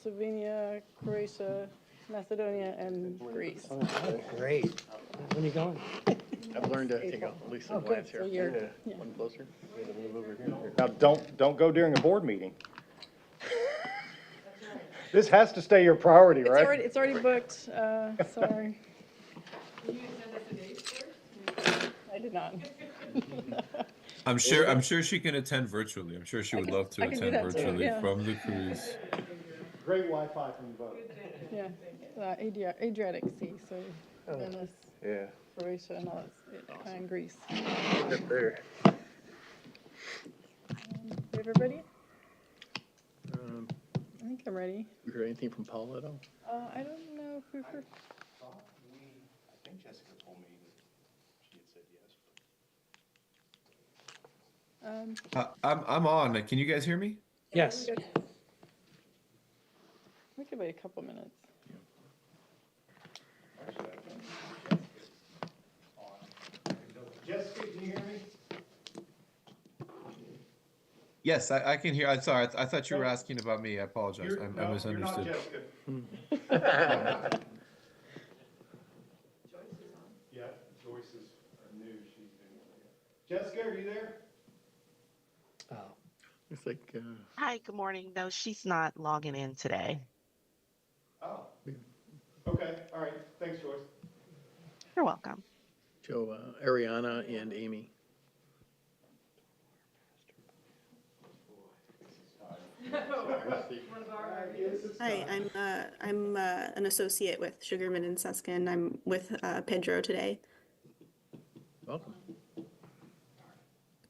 Slovenia, Croatia, Macedonia, and Greece. Great. When are you going? I've learned to take a at least a glance So here. you're, yeah. One closer. Now, don't go during a board meeting. This has to stay your priority, right? It's already booked, sorry. Can you send us a date first? I did not. I'm sure she can attend virtually. I'm sure she would love to I can do attend that too, virtually yeah. from the cruise. Great Wi-Fi from the boat. Yeah, Adriatic Sea, so Venice, Yeah. Croatia, and all that, and Greece. Right there. Everybody? I think I'm ready. You heard anything from Paula at all? I don't know if we've heard. I think Jessica told me that she had said yes. I'm on. Can you guys hear me? Yes. We could wait a couple minutes. Jessica, can you hear me? Yes, I can hear. I'm sorry. I thought you were asking about me. I apologize. I misunderstood. Yeah, Joyce is new. She's new. Jessica, are you there? Oh. Looks like, Hi, good morning. No, she's not logging in today. Oh. Okay, all right. Thanks, Joyce. You're welcome. Joe, Ariana and Amy. Hi, I'm an associate with Sugarman and Suskin. I'm with Pedro today. Welcome. Good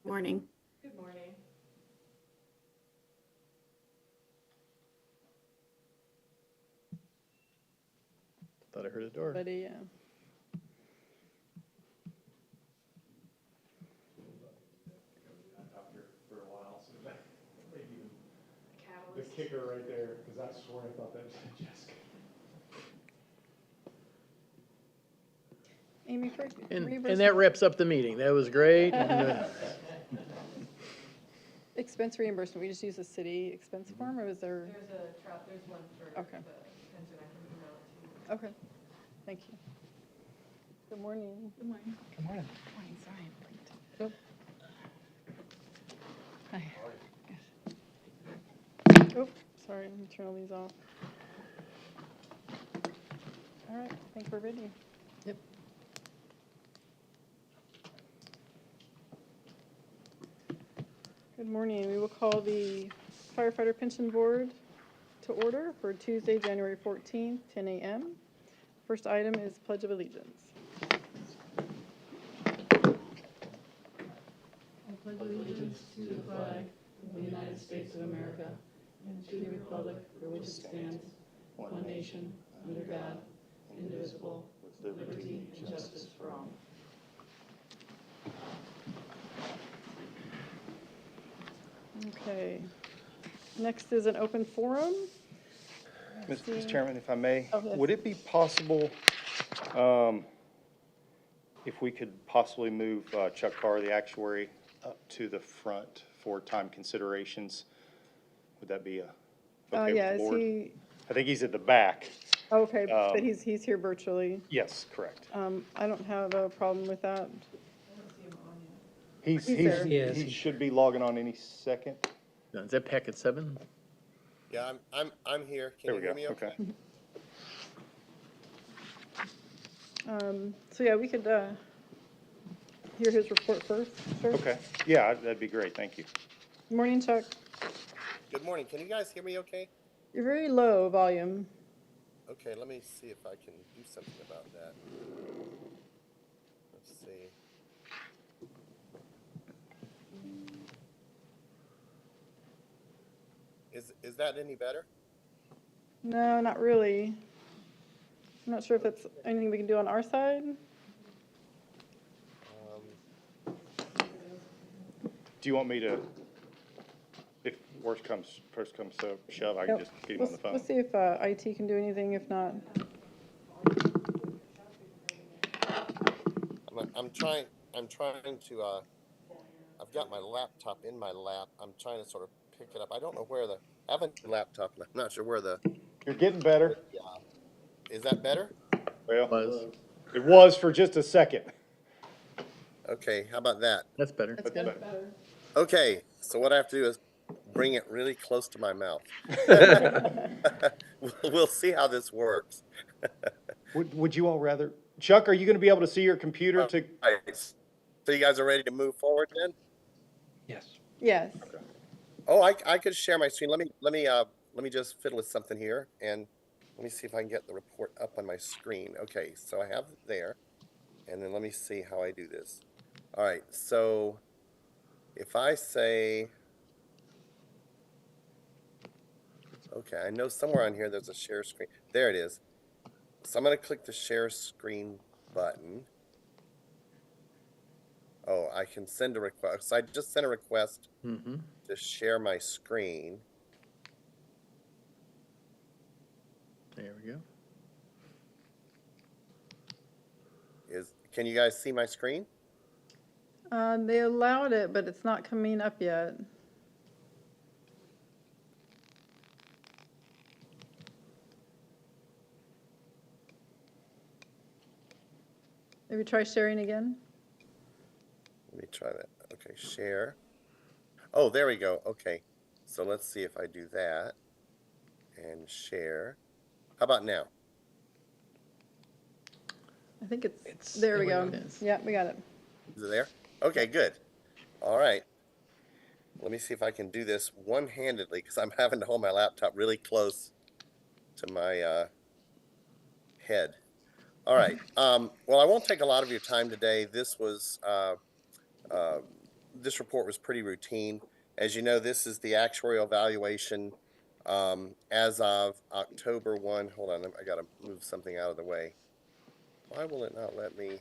morning. Good morning. Thought I heard a door. But yeah. For a while, so that maybe the Catalyst. kicker right there, because I swear I thought that was Jessica. Amy, for And reimbursement. that wraps up the meeting. That was great. And, Expense reimbursement, we just use the city expense form, or is there? There's one for the Okay. pension. I can email it to you. Okay, thank you. Good morning. Good morning. Good morning. Good morning, sorry, I'm late. Hi. Oh, sorry, let me turn all these off. All right, I think we're ready. Yep. Good morning. We will call the firefighter pension board to order for Tuesday, January 14th, 10 a.m. First item is Pledge of Allegiance. I pledge allegiance to the flag of the United States of America and to the republic for which it stands, one nation, under God, indivisible, with liberty and justice for all. Okay. Next is an open forum. Mr. Chairman, if I may, Oh, yes. would it be possible, if we could possibly move Chuck Carr, the actuary, up to the front for time considerations? Would that be okay Yeah, with the is board? he, I think he's at the back. okay, but he's here virtually. Yes, correct. I don't have a problem with that. He's there. He is. he should be logging on any second. is that packet 7? Yeah, I'm here. Can There you we hear go, me okay? So yeah, we could hear his report first, sure. Okay, yeah, that'd be great, thank you. Good morning, Chuck. Good morning. Can you guys hear me okay? You're very low volume. Okay, let me see if I can do something about that. Let's see. Is that any better? No, not really. I'm not sure if that's anything we can do on our side. Do you want me to, if first comes to shove, I can just get him on the phone? Let's see if IT can do anything. If not, I'm trying to, I've got my laptop in my lap. I'm trying to sort of pick it up. I don't know where the I have a new laptop, and I'm not sure where the, You're getting better. is that better? Well, Was, it was for just a second. Okay, how about that? that's better. That's good. Better. Okay, so what I have to do is bring it really close to my mouth. We'll see how this works. Would you all rather, Chuck, are you gonna be able to see your computer to? All right, so you guys are ready to move forward then? Yes. Yes. Oh, I could share my screen. Let me just fiddle with something here, and let me see if I can get the report up on my screen. Okay, so I have it there, and then let me see how I do this. All right, so if I say, okay, I know somewhere on here there's a share screen. There it is. So I'm going to click the share screen button. Oh, I can send a request. So I just sent a request Mm-hmm. to share my screen. There we go. Can you guys see my screen? They allowed it, but it's not coming up yet. Maybe try sharing again. Let me try that. Okay, share. Oh, there we go. Okay, so let's see if I do that and share. How about now? I think there we go. Yeah, we got it. Is it there? Okay, good. All right. Let me see if I can do this one-handedly because I'm having to hold my laptop really close to my head. All right. Well, I won't take a lot of your time today. This report was pretty routine. As you know, this is the actuarial valuation as of October 1. Hold on, I got to move something out of the way. Why will it not let me?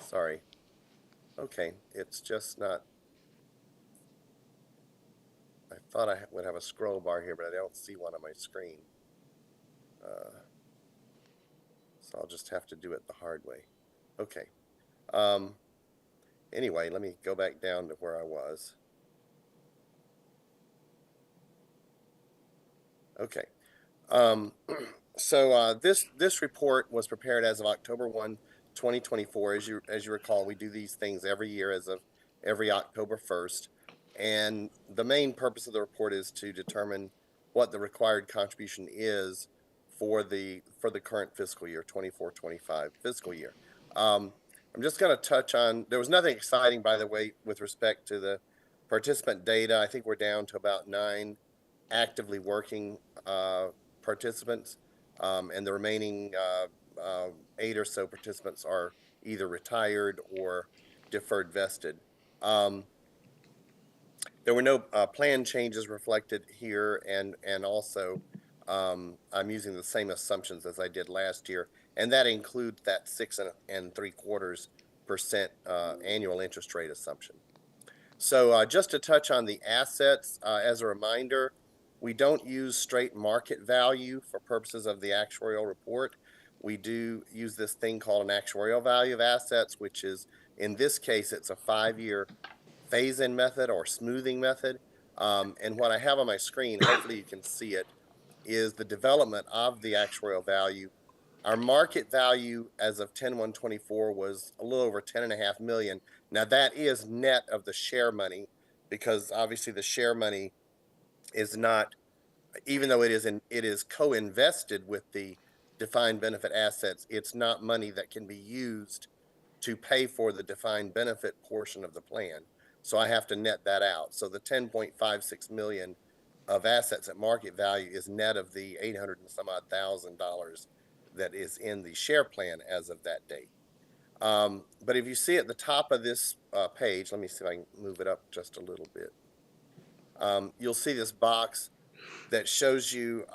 Sorry. Okay, it's just not. I thought I would have a scroll bar here, but I don't see one on my screen. So I'll just have to do it the hard way. Okay. Anyway, let me go back down to where I was. Okay. So this report was prepared as of October 1, 2024. As you recall, we do these things every year as of every October 1st. And the main purpose of the report is to determine what the required contribution is for the current fiscal year, 24-25 fiscal year. I'm just going to touch on, there was nothing exciting, by the way, with respect to the participant data. I think we're down to about 9 actively working participants, and the remaining 8 or so participants are either retired or deferred vested. There were no plan changes reflected here, and also I'm using the same assumptions as I did last year, and that includes that 6.75% annual interest rate assumption. So just to touch on the assets, as a reminder, we don't use straight market value for purposes of the actuarial report. We do use this thing called an actuarial value of assets, which is, in this case, it's a 5-year phase-in method or smoothing method. And what I have on my screen, hopefully you can see it, is the development of the actuarial value. Our market value as of 10/1/24 was a little over 10.5 million. Now that is net of the share money, because obviously the share money is not, even though it is co-invested with the defined benefit assets, it's not money that can be used to pay for the defined benefit portion of the plan. So I have to net that out. So the 10.56 million of assets at market value is net of the 800 and some odd $1,000 that is in the share plan as of that date. But if you see at the top of this page, let me see if I can move it up just a little bit. You'll see this box that shows you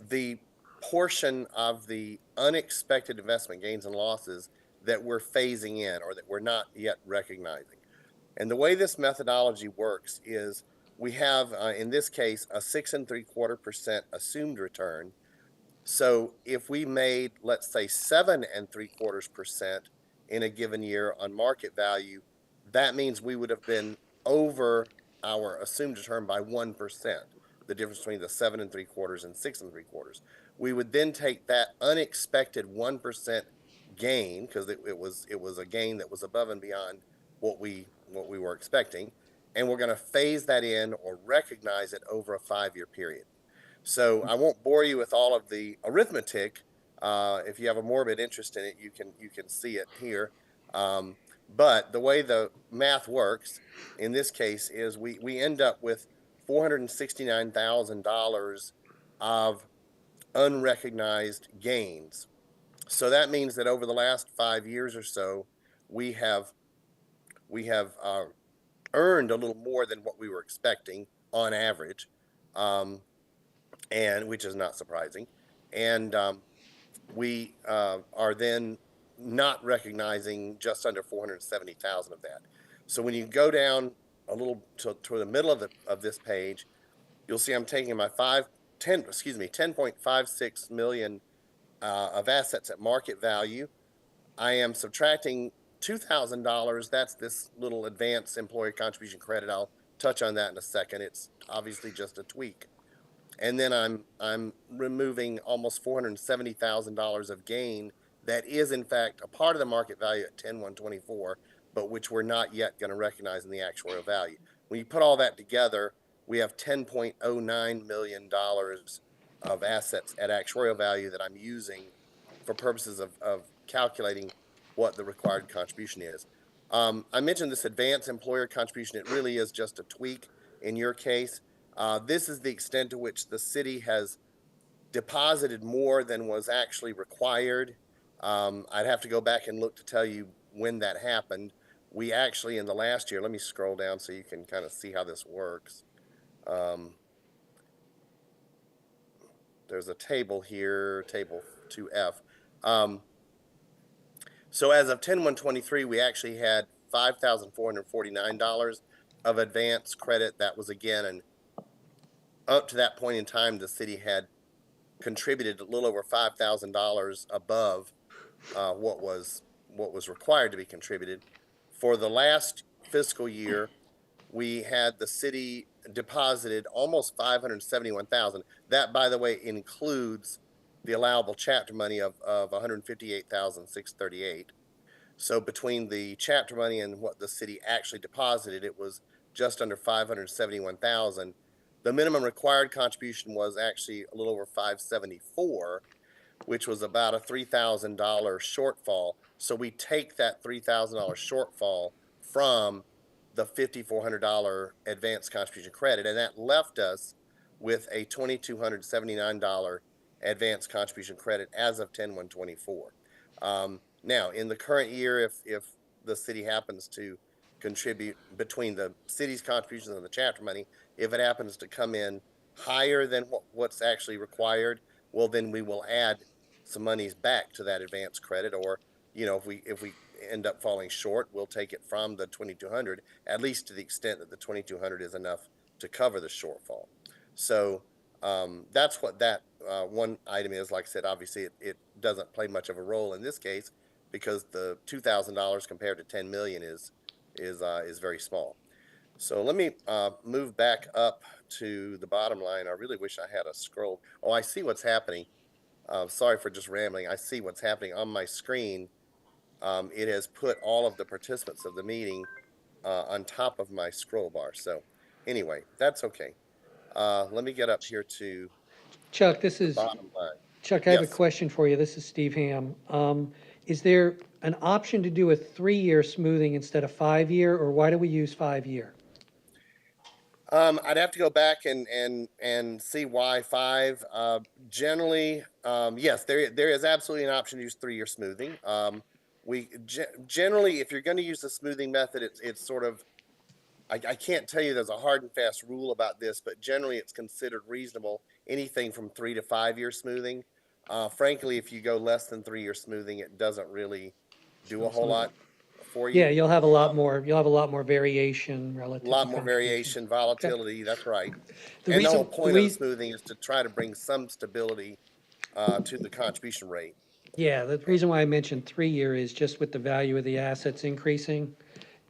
the portion of the unexpected investment gains and losses that we're phasing in or that we're not yet recognizing. And the way this methodology works is we have, in this case, a 6.75% assumed return. So if we made, let's say, 7.75% in a given year on market value, that means we would have been over our assumed return by 1%, the difference between the 7 3/4 and 6 3/4. We would then take that unexpected 1% gain, because it was a gain that was above and beyond what we were expecting, and we're going to phase that in or recognize it over a 5-year period. So I won't bore you with all of the arithmetic. If you have a morbid interest in it, you can see it here. But the way the math works in this case is we end up with $469,000 of unrecognized gains. So that means that over the last 5 years or so, we have earned a little more than what we were expecting on average, and which is not surprising. And we are then not recognizing just under 470,000 of that. So when you go down a little to the middle of this page, you'll see I'm taking my 10.56 million of assets at market value. I am subtracting $2,000. That's this little advanced employer contribution credit. I'll touch on that in a second. It's obviously just a tweak. And then I'm removing almost $470,000 of gain that is in fact a part of the market value at 10/1/24, but which we're not yet going to recognize in the actuarial value. When you put all that together, we have $10.09 million of assets at actuarial value that I'm using for purposes of calculating what the required contribution is. I mentioned this advanced employer contribution. It really is just a tweak in your case. This is the extent to which the city has deposited more than was actually required. I'd have to go back and look to tell you when that happened. We actually, in the last year, let me scroll down so you can kind of see how this works. There's a table here, table 2F. So as of 10/1/23, we actually had $5,449 of advance credit. That was, again, and up to that point in time, the city had contributed a little over $5,000 above what was required to be contributed. For the last fiscal year, we had the city deposited almost $571,000. That, by the way, includes the allowable chapter money of $158,638. So between the chapter money and what the city actually deposited, it was just under $571,000. The minimum required contribution was actually a little over $574, which was about a $3,000 shortfall. So we take that $3,000 shortfall from the $5,400 advance contribution credit, and that left us with a $2,279 advance contribution credit as of 10/1/24. Now, in the current year, if the city happens to contribute between the city's contributions and the chapter money, if it happens to come in higher than what's actually required, well, then we will add some monies back to that advance credit, or if we end up falling short, we'll take it from the 2,200, at least to the extent that the 2,200 is enough to cover the shortfall. So that's what that one item is. Like I said, obviously it doesn't play much of a role in this case because the $2,000 compared to 10 million is very small. So let me move back up to the bottom line. I really wish I had a scroll. Oh, I see what's happening. Sorry for just rambling. I see what's happening on my screen. It has put all of the participants of the meeting on top of my scroll bar. So anyway, that's okay. Let me get up here to Chuck, this is bottom line. Chuck. I have a Yes. question for you. This is Steve Ham. Is there an option to do a 3-year smoothing instead of 5-year, or why do we use 5-year? I'd have to go back and see why 5. Generally, yes, there is absolutely an option to use 3-year smoothing. We generally, if you're going to use the smoothing method, it's sort of, I can't tell you there's a hard and fast rule about this, but generally it's considered reasonable, anything from 3 to 5-year smoothing. Frankly, if you go less than 3-year smoothing, it doesn't really do a whole lot for you. Yeah, you'll have a lot more. You'll have a lot more variation relative. A lot to more contributions. variation, volatility. Okay. That's right. The And the whole reason- point of the smoothing is to try to bring some stability to the contribution rate. Yeah, the reason why I mentioned 3-year is just with the value of the assets increasing,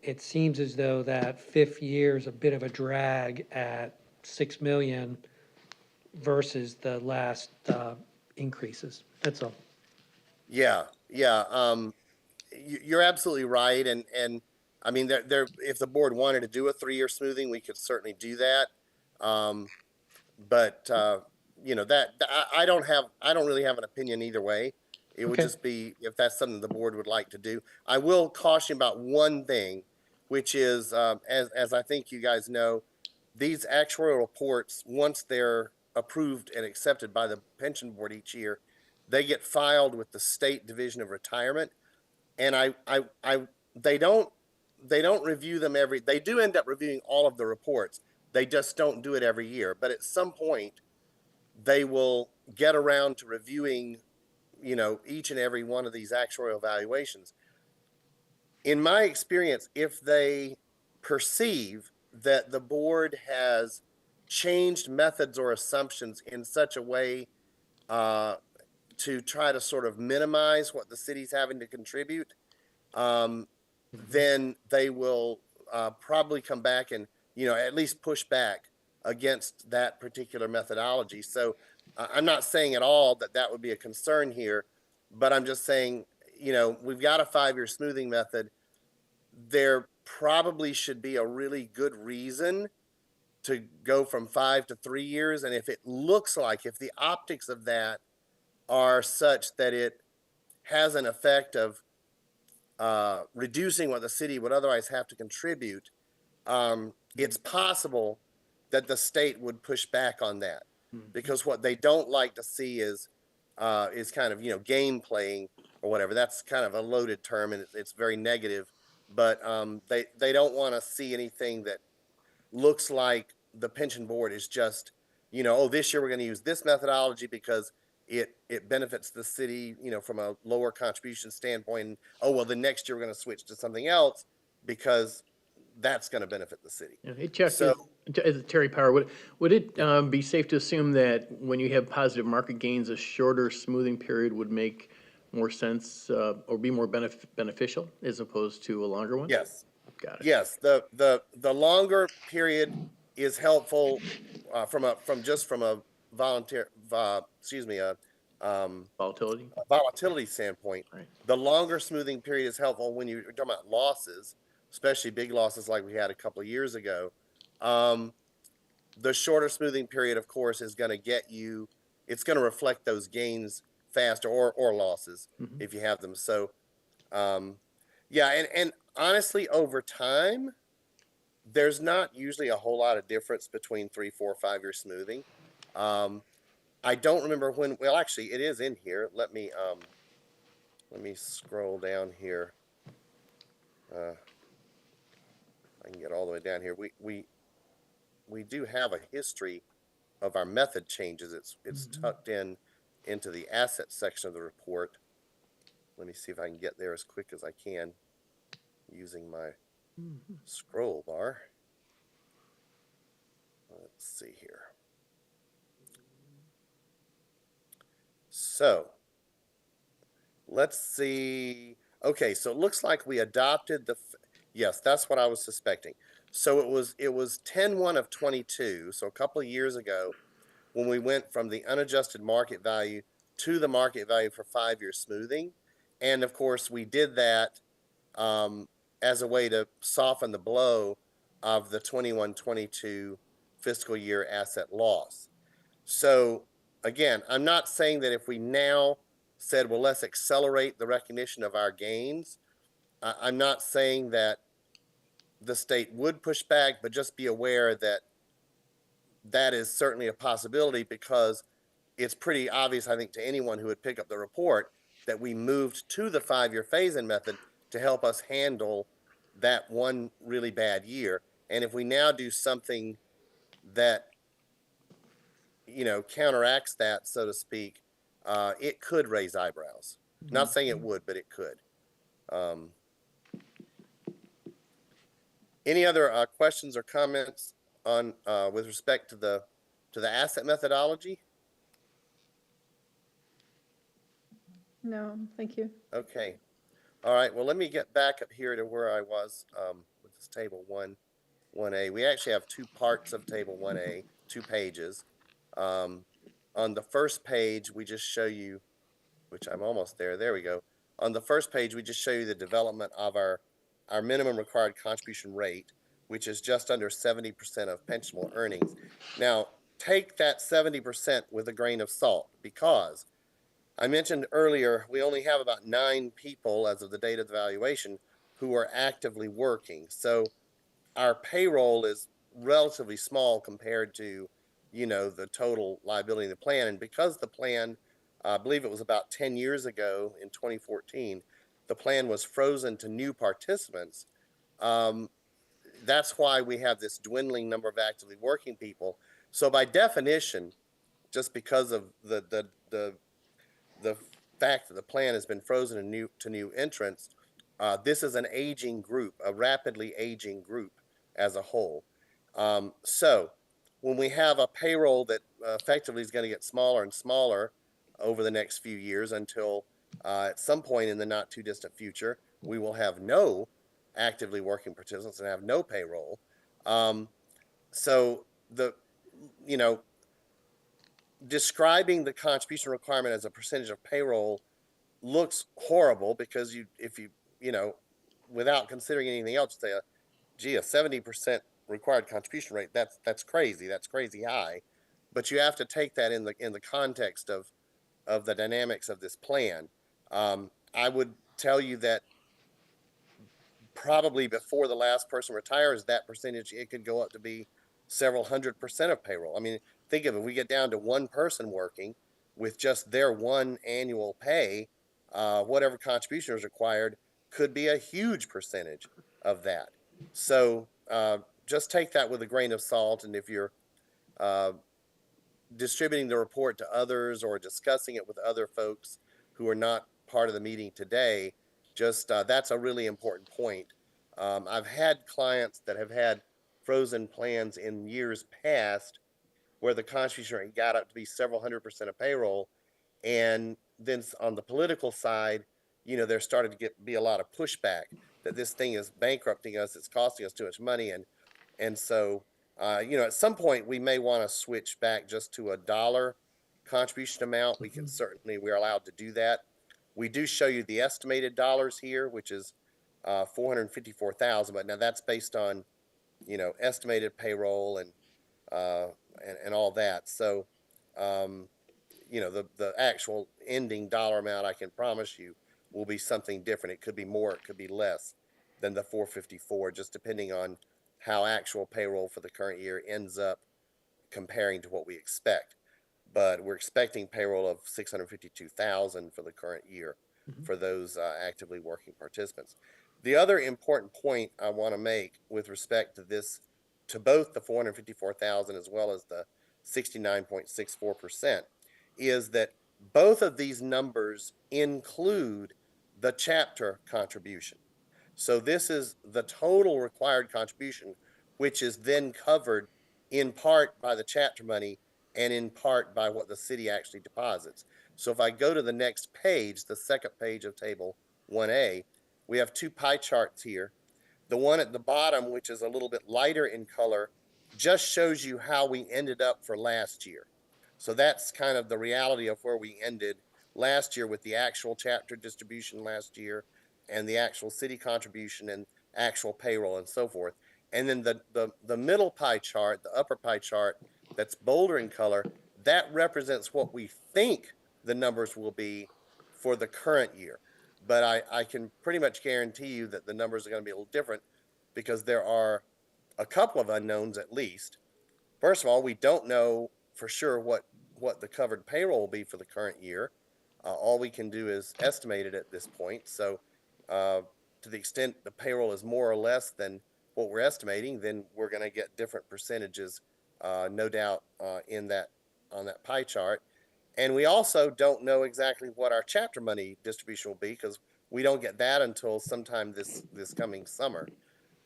it seems as though that fifth year is a bit of a drag at 6 million versus the last increases. That's all. Yeah, yeah. You're absolutely right, and I mean, if the board wanted to do a 3-year smoothing, we could certainly do that. Um, but you know I don't really have an opinion either way. It would Okay. just be if that's something the board would like to do. I will caution about one thing, which is as I think you guys know, these actuarial reports, once they're approved and accepted by the pension board each year, they get filed with the state division of retirement, and they don't review them they do end up reviewing all of the reports. They just don't do it every year. But at some point, they will get around to reviewing, you know, each and every one of these actuarial valuations. In my experience, if they perceive that the board has changed methods or assumptions in such a way to try to sort of minimize what the city's having to contribute, then they will probably come back and, you know, at least push back against that particular methodology. So I'm not saying at all that that would be a concern here, but I'm just saying, you know, we've got a 5-year smoothing method. There probably should be a really good reason to go from 5 to 3 years. And if it looks like, if the optics of that are such that it has an effect of reducing what the city would otherwise have to contribute, it's possible that the state would push back on that, because what they don't like to see is kind of, you know, game playing or whatever. That's kind of a loaded term, and it's very negative. But they don't want to see anything that looks like the pension board is just, you know, oh, this year we're going to use this methodology because it benefits the city, you know, from a lower contribution standpoint. Oh, well, the next year we're going to switch to something else because that's going to benefit the city. Yeah, hey, Chuck, So, as Terry Power, would it be safe to assume that when you have positive market gains, a shorter smoothing period would make more sense or be more beneficial as opposed to a longer one? yes. Got it. Yes, the longer period is helpful from a volunteer Volatility? volatility standpoint. Right. The longer smoothing period is helpful when you're talking about losses, especially big losses like we had a couple of years ago. The shorter smoothing period, of course, is going to get you. It's going to reflect those gains faster, or losses if you have them. So, yeah, and honestly, over time, there's not usually a whole lot of difference between 3, 4, 5-year smoothing. I don't remember when. Well, actually, it is in here. Let me scroll down here. I can get all the way down here. We do have a history of our method changes. It's tucked into the asset section of the report. Let me see if I can get there as quick as I can using my scroll bar. Let's see here. So let's see. Okay, so it looks like we adopted yes, that's what I was suspecting. So it was 10/1 of 22, so a couple of years ago, when we went from the unadjusted market value to the market value for 5-year smoothing. And of course, we did that as a way to soften the blow of the 21-22 fiscal year asset loss. So again, I'm not saying that if we now said, well, let's accelerate the recognition of our gains, I'm not saying that the state would push back, but just be aware that that is certainly a possibility, because it's pretty obvious, I think, to anyone who would pick up the report that we moved to the 5-year phase-in method to help us handle that one really bad year. And if we now do something that, you know, counteracts that, so to speak, it could raise eyebrows. Not saying it would, but it could. Any other questions or comments on with respect to the asset methodology? No, thank you. Okay. All right. Well, let me get back up here to where I was. is table 1A. We actually have two parts of table 1A, 2 pages. On the first page, we just show you, which I'm almost there. There we go. On the first page, we just show you the development of our minimum required contribution rate, which is just under 70% of pensionable earnings. Now, take that 70% with a grain of salt, because I mentioned earlier, we only have about 9 people as of the date of the valuation who are actively working. So our payroll is relatively small compared to, the total liability of the plan. And because the plan, I believe it was about 10 years ago in 2014, the plan was frozen to new participants. That's why we have this dwindling number of actively working people. So by definition, just because of the fact that the plan has been frozen to new entrants, this is an aging group, a rapidly aging group as a whole. So when we have a payroll that effectively is going to get smaller and smaller over the next few years until at some point in the not too distant future, we will have no actively working participants and have no payroll. So describing the contribution requirement as a percentage of payroll looks horrible, because if you without considering anything else, say, gee, a 70% required contribution rate, that's crazy high. But you have to take that in the context of the dynamics of this plan. I would tell you that probably before the last person retires, that percentage, it could go up to be several 100% of payroll. I mean, think of it, we get down to one person working with just their one annual pay, whatever contribution is required could be a huge percentage of that. So just take that with a grain of salt. And if you're distributing the report to others or discussing it with other folks who are not part of the meeting today, just that's a really important point. I've had clients that have had frozen plans in years past where the contribution rate got up to be several 100% of payroll. And then on the political side, there started to be a lot of pushback that this thing is bankrupting us, it's costing us too much money. And so, at some point we may want to switch back just to a dollar contribution amount. We're allowed to do that. We do show you the estimated dollars here, which is 454,000, but now that's based on, estimated payroll and all that. So, the actual ending dollar amount, I can promise you, will be something different. It could be more, it could be less than the 454, just depending on how actual payroll for the current year ends up comparing to what we expect. But we're expecting payroll of 652,000 for the current year for those actively working participants. The other important point I want to make with respect to this, to both the 454,000 as well as the 69.64%, is that both of these numbers include the chapter contribution. So this is the total required contribution, which is then covered in part by the chapter money and in part by what the city actually deposits. So if I go to the next page, the second page of table 1A, we have two pie charts here. The one at the bottom, which is a little bit lighter in color, just shows you how we ended up for last year. So that's kind of the reality of where we ended last year with the actual chapter distribution last year and the actual city contribution and actual payroll and so forth. And then the middle pie chart, the upper pie chart that's bolder in color, that represents what we think the numbers will be for the current year. But I can pretty much guarantee you that the numbers are going to be a little different, because there are a couple of unknowns at least. First of all, we don't know for sure what the covered payroll will be for the current year. All we can do is estimate it at this point. So to the extent the payroll is more or less than what we're estimating, then we're going to get different percentages, no doubt, on that pie chart. And we also don't know exactly what our chapter money distribution will be, because we don't get that until sometime this coming summer.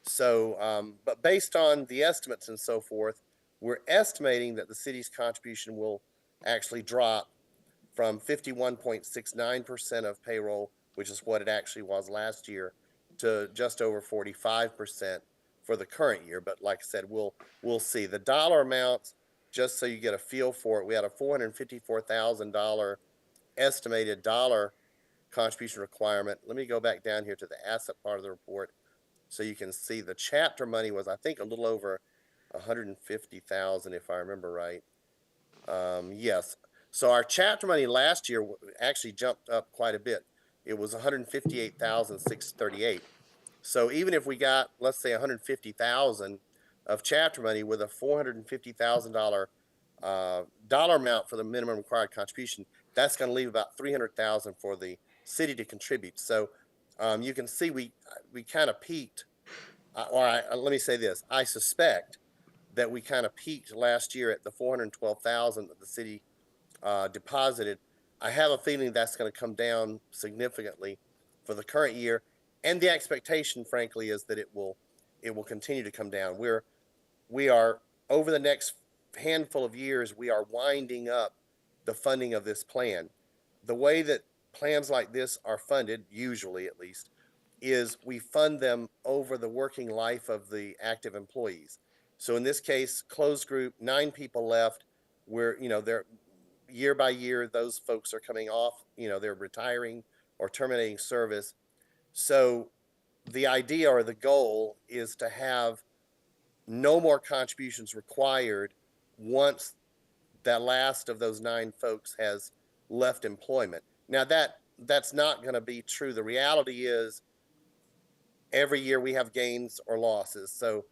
So, but based on the estimates and so forth, we're estimating that the city's contribution will actually drop from 51.69% of payroll, which is what it actually was last year, to just over 45% for the current year. But like I said, we'll see the dollar amounts just so you get a feel for it. We had a $454,000 estimated dollar contribution requirement. Let me go back down here to the asset part of the report so you can see the chapter money was, I think, a little over 150,000 if I remember right. Yes. So our chapter money last year actually jumped up quite a bit. It was 158,638. So even if we got, let's say, 150,000 of chapter money with a $450,000 dollar amount for the minimum required contribution, that's going to leave about 300,000 for the city to contribute. So you can see we kind of peaked. Let me say this: I suspect that we kind of peaked last year at the 412,000 that the city deposited. I have a feeling that's going to come down significantly for the current year, and the expectation, frankly, is that it will continue to come down. We are over the next handful of years, we are winding up the funding of this plan. The way that plans like this are funded, usually at least, is we fund them over the working life of the active employees. So in this case, closed group, 9 people left. They're year by year, those folks are coming off, they're retiring or terminating service. So the idea or the goal is to have no more contributions required once that last of those 9 folks has left employment. Now that's not going to be true. The reality is every year we have gains or losses. So,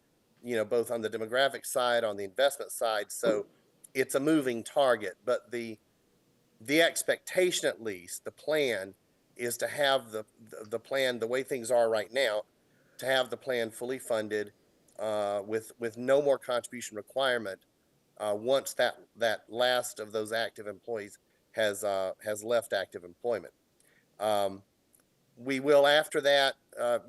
both on the demographic side, on the investment side. So it's a moving target, but the expectation, at least the plan, is to have the plan the way things are right now, to have the plan fully funded with no more contribution requirement once that last of those active employees has left active employment. We will, after that,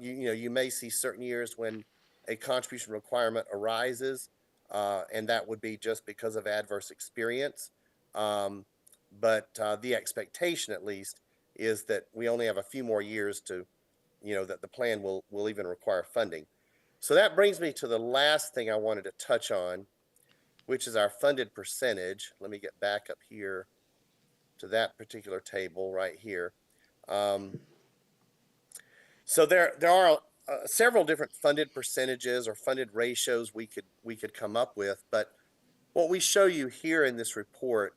you may see certain years when a contribution requirement arises, and that would be just because of adverse experience. But the expectation, at least, is that we only have a few more years to, that the plan will even require funding. So that brings me to the last thing I wanted to touch on, which is our funded percentage. Let me get back up here to that particular table right here. So there are several different funded percentages or funded ratios we could come up with, but what we show you here in this report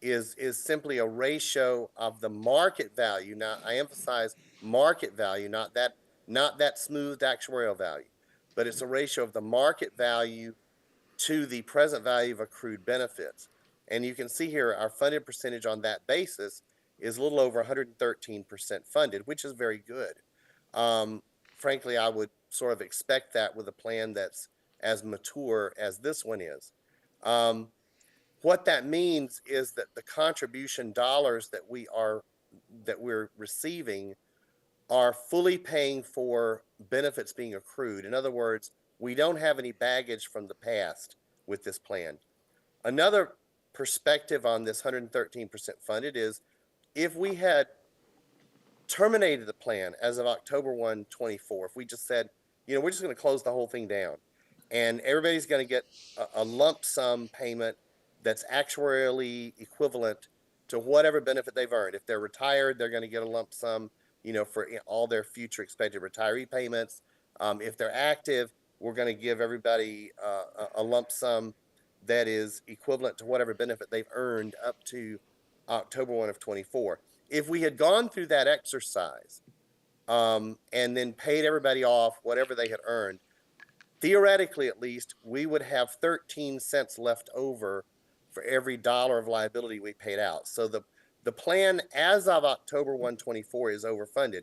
is simply a ratio of the market value. Now, I emphasize market value, not that smoothed actuarial value, but it's a ratio of the market value to the present value of accrued benefits. And you can see here our funded percentage on that basis is a little over 113% funded, which is very good. Frankly, I would sort of expect that with a plan that's as mature as this one is. What that means is that the contribution dollars that we're receiving are fully paying for benefits being accrued. In other words, we don't have any baggage from the past with this plan. Another perspective on this 113% funded is if we had terminated the plan as of October 1, 24, if we just said, we're just going to close the whole thing down and everybody's going to get a lump sum payment that's actuarially equivalent to whatever benefit they've earned. If they're retired, they're going to get a lump sum, for all their future expected retiree payments. If they're active, we're going to give everybody a lump sum that is equivalent to whatever benefit they've earned up to October 1 of 24. If we had gone through that exercise and then paid everybody off whatever they had earned, theoretically at least, we would have 13 cents left over for every dollar of liability we paid out. So the plan as of October 1, 24 is overfunded.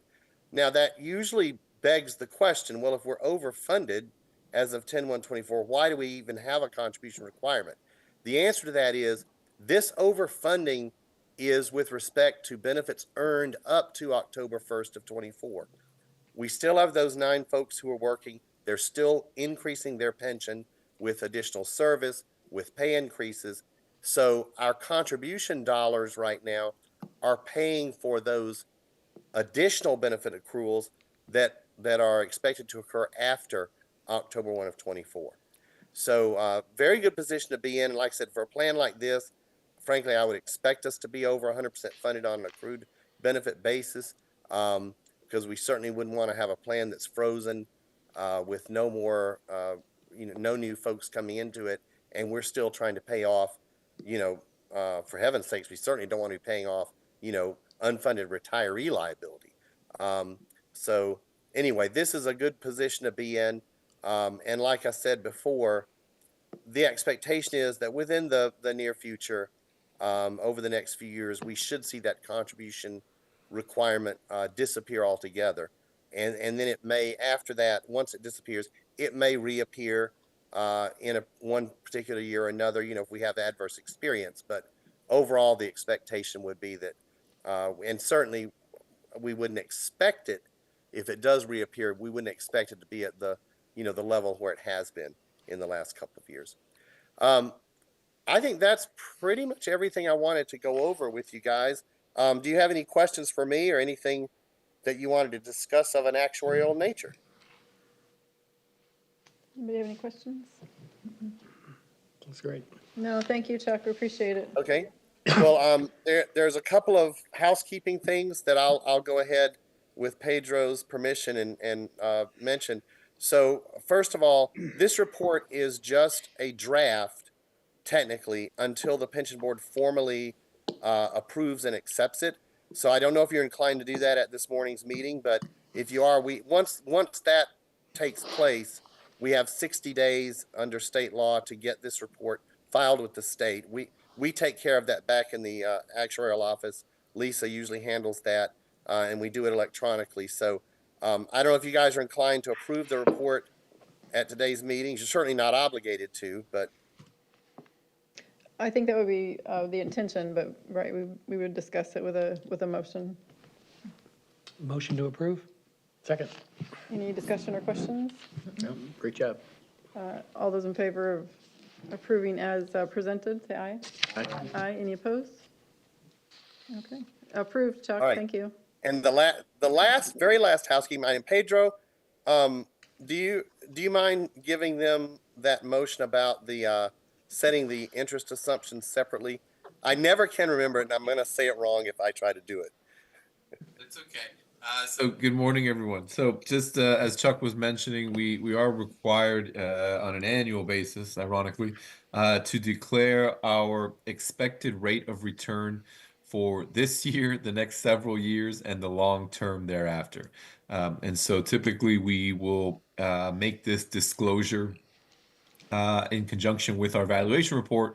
Now that usually begs the question, well, if we're overfunded as of 10/1/24, why do we even have a contribution requirement? The answer to that is this overfunding is with respect to benefits earned up to October 1st of 24. We still have those 9 folks who are working. They're still increasing their pension with additional service, with pay increases. So our contribution dollars right now are paying for those additional benefit accruals that are expected to occur after October 1 of 24. So very good position to be in. And like I said, for a plan like this, frankly, I would expect us to be over 100% funded on an accrued benefit basis, because we certainly wouldn't want to have a plan that's frozen with no more, no new folks coming into it, and we're still trying to pay off, for heaven's sakes, we certainly don't want to be paying off, unfunded retiree liability. So anyway, this is a good position to be in. And like I said before, the expectation is that within the near future, over the next few years, we should see that contribution requirement disappear altogether. And then it may, after that, once it disappears, it may reappear in one particular year or another, if we have adverse experience. But overall, the expectation would be that, and certainly we wouldn't expect it, if it does reappear, we wouldn't expect it to be at the level where it has been in the last couple of years. I think that's pretty much everything I wanted to go over with you guys. Do you have any questions for me or anything that you wanted to discuss of an actuarial nature? Anybody have any questions? That's great. No, thank you, Chuck. We appreciate it. Okay. Well, there's a couple of housekeeping things that I'll go ahead with Pedro's permission and mention. So first of all, this report is just a draft, technically, until the pension board formally approves and accepts it. So I don't know if you're inclined to do that at this morning's meeting, but if you are, once that takes place, we have 60 days under state law to get this report filed with the state. We take care of that back in the actuarial office. Lisa usually handles that, and we do it electronically. So I don't know if you guys are inclined to approve the report at today's meetings. You're certainly not obligated to, but I think that would be the intention, but right, we would discuss it with a motion. Motion to approve? Second. Any discussion or questions? No, great job. All those in favor of approving as presented, say aye. Aye. Aye. Any opposed? Okay. Approved, Chuck. All right. Thank you. And the very last housekeeping item, Pedro, do you mind giving them that motion about the setting the interest assumption separately? I never can remember it, and I'm going to say it wrong if I try to do it. It's okay. So good morning, everyone. So just as Chuck was mentioning, we are required on an annual basis, ironically, to declare our expected rate of return for this year, the next several years, and the long term thereafter. And so typically we will make this disclosure in conjunction with our valuation report,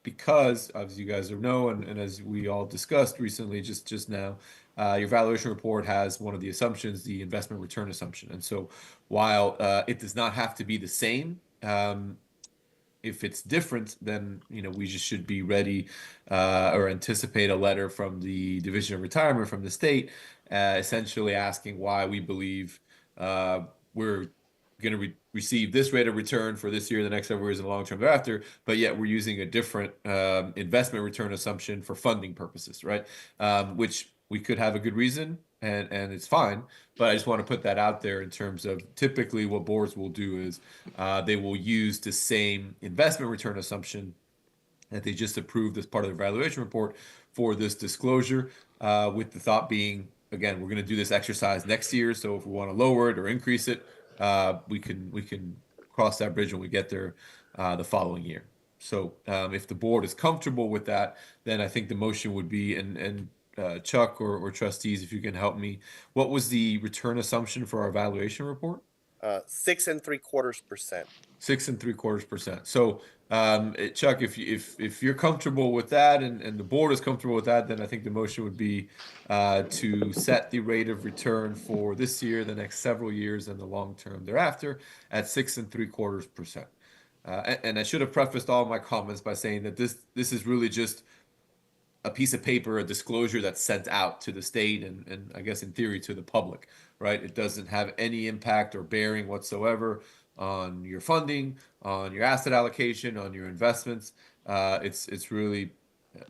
because, as you guys know, and as we all discussed recently, just now, your valuation report has one of the assumptions, the investment return assumption. And so while it does not have to be the same, if it's different, then we just should be ready or anticipate a letter from the Division of Retirement from the state, essentially asking why we believe we're going to receive this rate of return for this year, the next several years, and the long term thereafter, but yet we're using a different investment return assumption for funding purposes, right? Which we could have a good reason, and it's fine, but I just want to put that out there in terms of typically what boards will do is they will use the same investment return assumption that they just approved as part of their valuation report for this disclosure, with the thought being, again, we're going to do this exercise next year, so if we want to lower it or increase it, we can cross that bridge when we get there the following year. So if the board is comfortable with that, then I think the motion would be, and Chuck or trustees, if you can help me, what was the return assumption for our valuation report? 6 3/4%. 6 3/4%. So Chuck, if you're comfortable with that and the board is comfortable with that, then I think the motion would be to set the rate of return for this year, the next several years, and the long term thereafter at 6 3/4%. And I should have prefaced all my comments by saying that this is really just a piece of paper, a disclosure that's sent out to the state and I guess in theory to the public, right? It doesn't have any impact or bearing whatsoever on your funding, on your asset allocation, on your investments. It's really,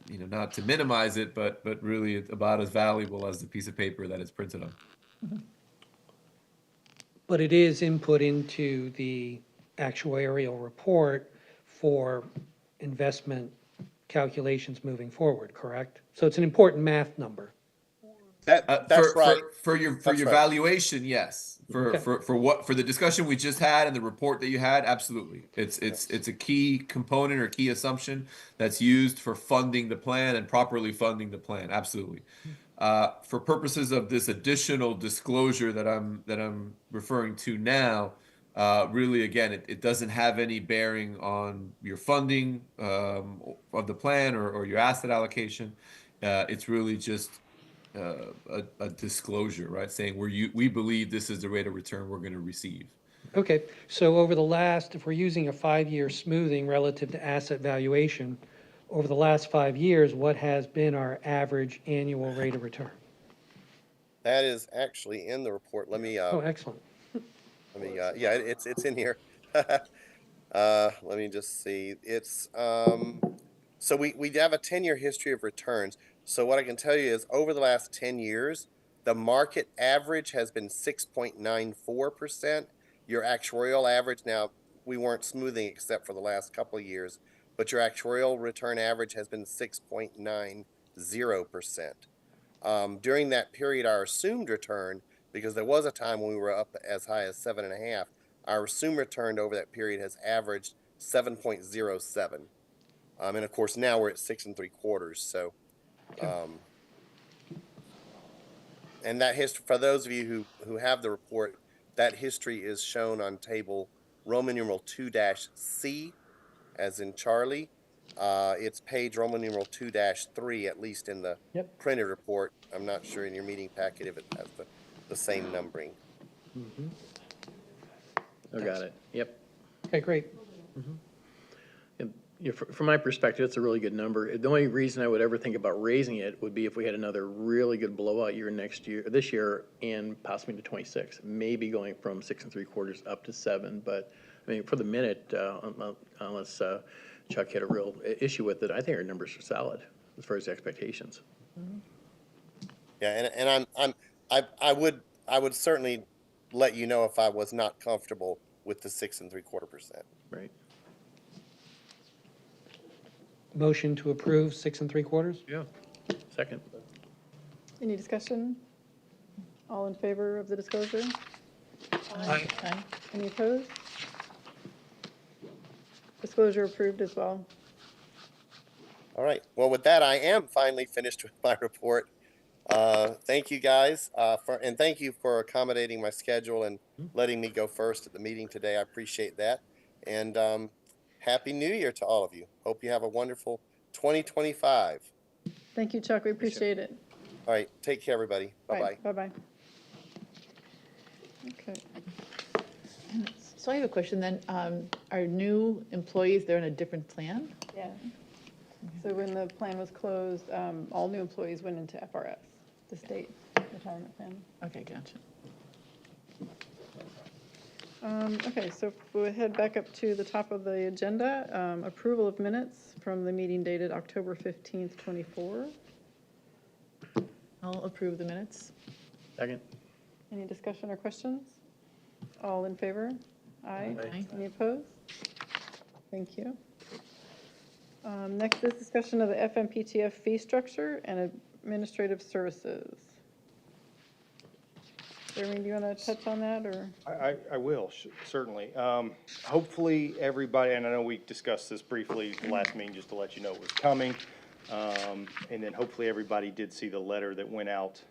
not to minimize it, but really about as valuable as the piece of paper that it's printed on. But it is input into the actuarial report for investment calculations moving forward, correct? So it's an important math number. That's right. For That's your right. valuation, yes. Okay. For the discussion we just had and the report that you had, absolutely. It's a key component or key assumption that's used for funding the plan and properly funding the plan. Absolutely. For purposes of this additional disclosure that I'm referring to now, really again, it doesn't have any bearing on your funding of the plan or your asset allocation. It's really just a disclosure, right? Saying we believe this is the rate of return we're going to receive. Okay, so over the last, if we're using a 5-year smoothing relative to asset valuation, over the last 5 years, what has been our average annual rate of return? That is actually in the report. Let me Oh, excellent. yeah, it's in here. Let me just see. It's so we have a 10-year history of returns. So what I can tell you is over the last 10 years, the market average has been 6.94%. Your actuarial average, now we weren't smoothing except for the last couple of years, but your actuarial return average has been 6.90%. During that period, our assumed return, because there was a time when we were up as high as 7.5, our assumed return over that period has averaged 7.07. And of course now we're at 6.75. So, and that history, for those of you who have the report, that history is shown on table Roman numeral 2-C, as in Charlie. It's page Roman numeral 2-3, at least in the Yep. printed report. I'm not sure in your meeting packet if it has the same numbering. I got it. Yep. Okay, great. Yeah, from my perspective, it's a really good number. The only reason I would ever think about raising it would be if we had another really good blowout year this year, and possibly to 26, maybe going from 6.75 up to 7. But I mean, for the minute, unless Chuck had a real issue with it, I think our numbers are solid as far as the expectations. Yeah, and I would certainly let you know if I was not comfortable with the 6.75%. Right. Motion to approve 6.75? Yeah. Second. Any discussion? All in favor of the disclosure? Aye. Any opposed? Disclosure approved as well. All right. Well, with that, I am finally finished with my report. Thank you guys and thank you for accommodating my schedule and letting me go first at the meeting today. I appreciate that. And Happy New Year to all of you. Hope you have a wonderful 2025. Thank you, Chuck. We appreciate it. All right. Take care, everybody. Bye-bye. Bye-bye. Okay. So I have a question then. Are new employees, they're in a different plan? Yeah. So when the plan was closed, all new employees went into FRS, the state retirement plan. Okay, gotcha. Okay, so if we head back up to the top of the agenda, approval of minutes from the meeting dated October 15th, 24. I'll approve the minutes. Second. Any discussion or questions? All in favor? Aye. Aye. Any opposed? Thank you. Next is discussion of the FMPTF fee structure and administrative services. Jeremy, do you want to touch on that, or? I will, certainly. Hopefully, everybody, and I know we discussed this briefly last meeting, just to let you know it was coming. And then hopefully everybody did see the letter that went out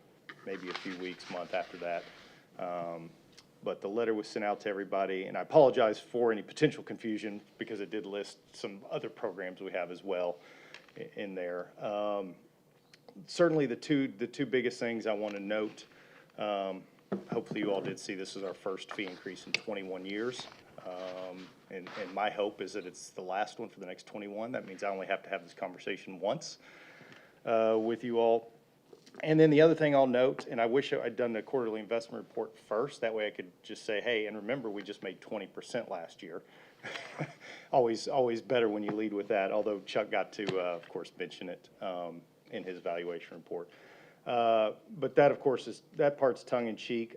maybe a few weeks, month after that. But the letter was sent out to everybody, and I apologize for any potential confusion because it did list some other programs we have as well in there. Certainly the two biggest things I want to note, hopefully you all did see this is our first fee increase in 21 years. And my hope is that it's the last one for the next 21. That means I only have to have this conversation once with you all. And then the other thing I'll note, and I wish I'd done the quarterly investment report first, that way I could just say, hey, and remember, we just made 20% last year. Always better when you lead with that, although Chuck got to, of course, mention it in his evaluation report. But that, of course, that part's tongue-in-cheek.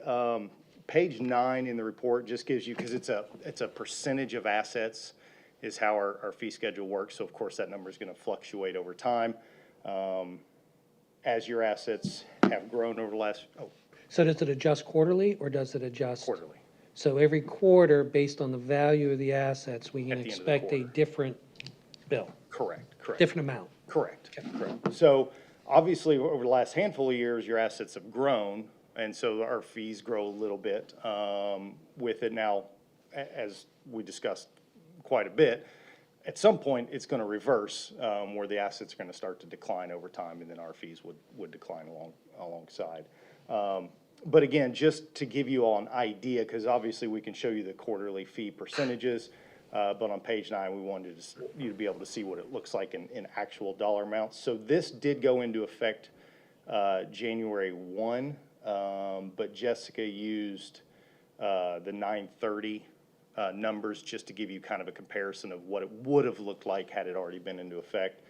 Page 9 in the report just gives you, because it's a percentage of assets is how our fee schedule works. So of course, that number is going to fluctuate over time. As your assets have grown over the last, So does it adjust quarterly or does it adjust? quarterly. So every quarter, based on the value of the assets, we can At the end of the expect a quarter. different bill, Correct. different amount. Correct. So obviously, over the last handful of years, your assets have grown, and so our fees grow a little bit with it now, as we discussed quite a bit. At some point, it's going to reverse where the assets are going to start to decline over time, and then our fees would decline alongside. But again, just to give you all an idea, because obviously we can show you the quarterly fee percentages, but on page 9, we wanted you to be able to see what it looks like in actual dollar amounts. So this did go into effect January 1, but Jessica used the 9/30 numbers just to give you kind of a comparison of what it would have looked like had it already been into effect.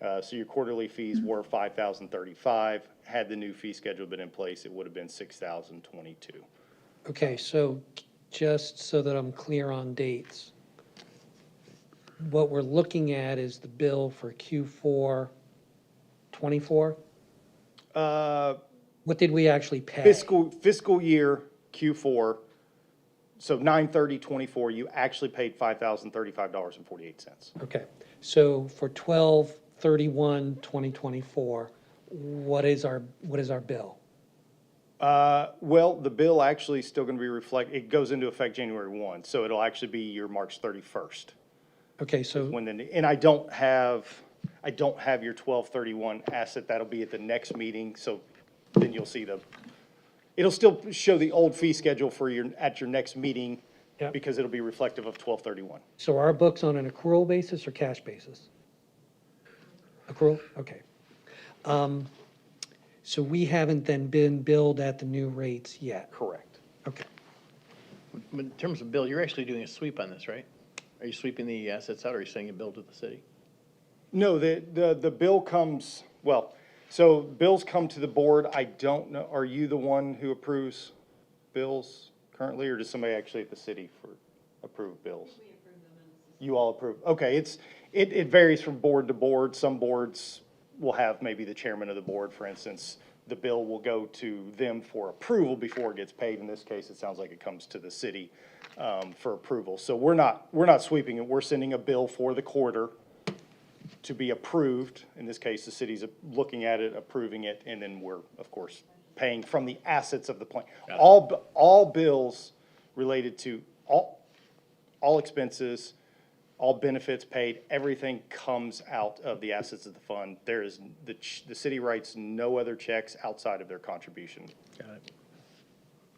So your quarterly fees were $5,035. Had the new fee schedule been in place, it would have been $6,022. Okay, so just so that I'm clear on dates, what we're looking at is the bill for Q4 '24? What did we actually pay? Fiscal year Q4, so 9/30/24, you actually paid $5,035.48. Okay, so for 12/31/2024, what is our bill? Well, the bill actually is still going to be it goes into effect January 1, so it'll actually be your March 31st. Okay, so, And I don't have your 12/31 asset. That'll be at the next meeting, so then you'll see it'll still show the old fee schedule at your next meeting, Yep. because it'll be reflective of 12/31. so our book's on an accrual basis or cash basis? Accrual, okay. So we haven't then been billed at the new rates yet? Correct. Okay, In terms of bill, you're actually doing a sweep on this, right? Are you sweeping the assets out, or are you sending a bill to the city? No, the bill comes, so bills come to the board. I don't know, are you the one who approves bills currently, or does somebody actually at the city approve bills? We approve them. You all approve? Okay, it varies from board to board. Some boards will have maybe the chairman of the board, for instance. The bill will go to them for approval before it gets paid. In this case, it sounds like it comes to the city for approval. So we're not sweeping it. We're sending a bill for the quarter to be approved. In this case, the city's looking at it, approving it, and then we're, of course, paying from the assets of the plant. All bills related to all expenses, all benefits paid, everything comes out of the assets of the fund. There is, the city writes no other checks outside of their contribution. Got it.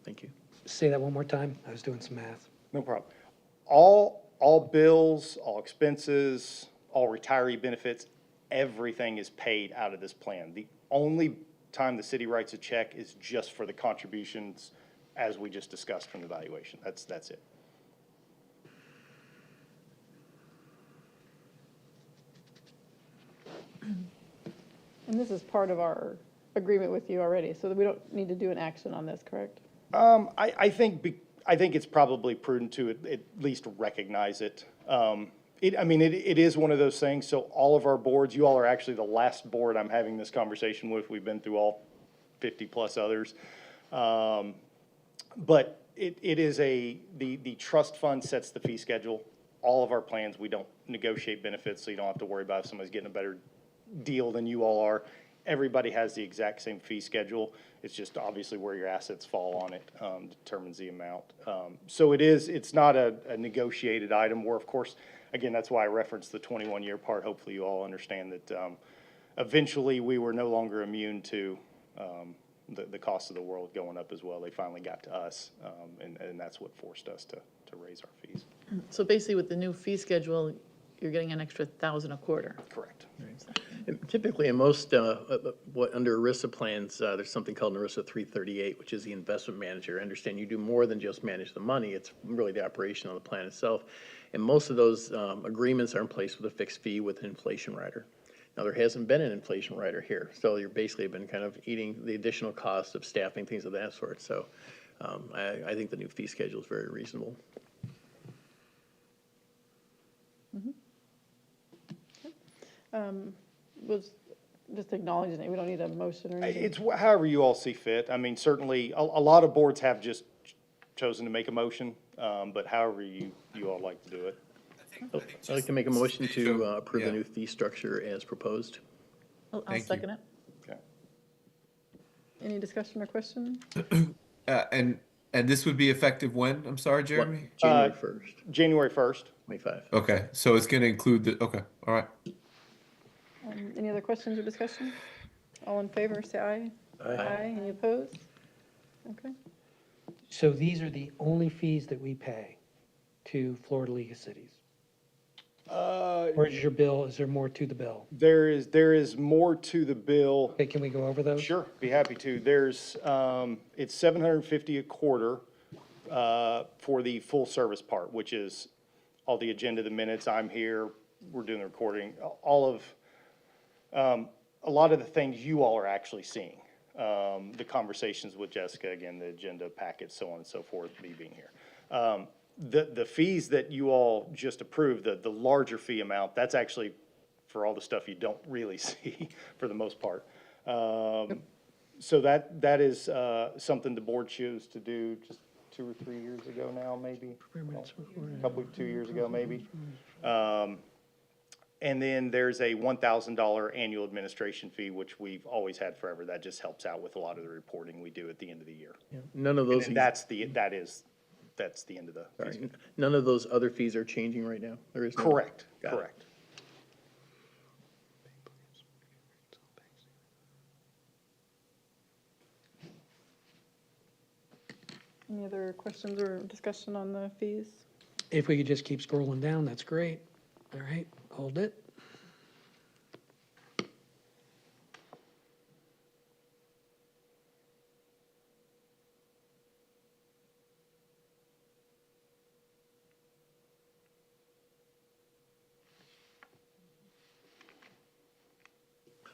Thank you. say that one more time, I was doing some math. No problem. All bills, all expenses, all retiree benefits, everything is paid out of this plan. The only time the city writes a check is just for the contributions, as we just discussed from the valuation. That's it. And this is part of our agreement with you already, so that we don't need to do an action on this, correct? I think it's probably prudent to at least recognize it. It is one of those things, so all of our boards, you all are actually the last board I'm having this conversation with. We've been through all 50 plus others. But it is the trust fund sets the fee schedule. All of our plans, we don't negotiate benefits, so you don't have to worry about if somebody's getting a better deal than you all are. Everybody has the exact same fee schedule. It's just obviously where your assets fall on it determines the amount. So it's not a negotiated item where, of course, again, that's why I referenced the 21-year part. Hopefully you all understand that eventually we were no longer immune to the cost of the world going up as well. They finally got to us, and that's what forced us to raise our fees. So basically with the new fee schedule, you're getting an extra $1,000 a quarter. Correct. And typically, in most, under ERISA plans, there's something called an ERISA 338, which is the investment manager. I understand you do more than just manage the money. It's really the operation of the plan itself. And most of those agreements are in place with a fixed fee with an inflation rider. Now, there hasn't been an inflation rider here, so you're basically been kind of eating the additional cost of staffing, things of that sort. So I think the new fee schedule is very reasonable. Was just acknowledging it. We don't need a motion or anything. It's however you all see fit. I mean, certainly, a lot of boards have just chosen to make a motion, but however you all like to do it. I'd like to make a motion to approve the Yeah. new fee structure as proposed. I'll Thank you. second it. Okay. Any discussion or question? And this would be effective when? I'm sorry, Jeremy? January 1st, January 1st. 25. Okay, so it's gonna include the, okay, all right. Any other questions or discussion? All in favor, say aye. Aye. Any opposed? Okay. So these are the only fees that we pay to Florida League of Cities? Or is your bill, is there more to the bill? There is more to the bill. Okay, can we go over those? Sure, be happy to. There's, it's $750 a quarter, for the full service part, which is all the agenda, the minutes, I'm here, we're doing the recording, all of, a lot of the things you all are actually seeing. The conversations with Jessica, again, the agenda packet, so on and so forth, me being here. The fees that you all just approved, the larger fee amount, that's actually for all the stuff you don't really see for the most part. So that is, something the board chose to do just 2 or 3 years ago now, maybe. A 2 years ago, maybe. And then there's a $1,000 annual administration fee, which we've always had forever. That just helps out with a lot of the reporting we do at the end of the year. None of those, And that's the end of the. sorry, none of those other fees are changing right now? There is no- Correct, Got it. correct. Any other questions or discussion on the fees? If we could just keep scrolling down, that's great. All right, hold it.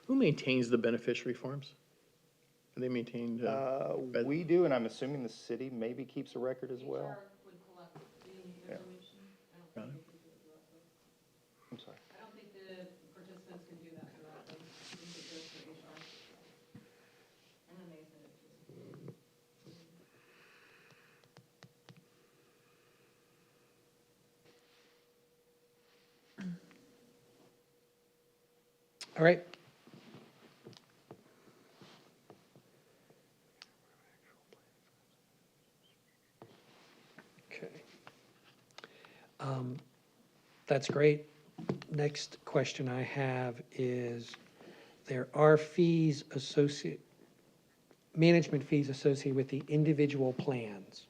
Who maintains the beneficiary forms? Are they maintained? We do, and I'm assuming the city maybe keeps a record as well. Yeah. Got it. I'm sorry. I don't think the participants can do that directly. I think it goes to HR. And then they send it to. All right. Okay. That's great. Next question I have is, there are fees management fees associated with the individual plans.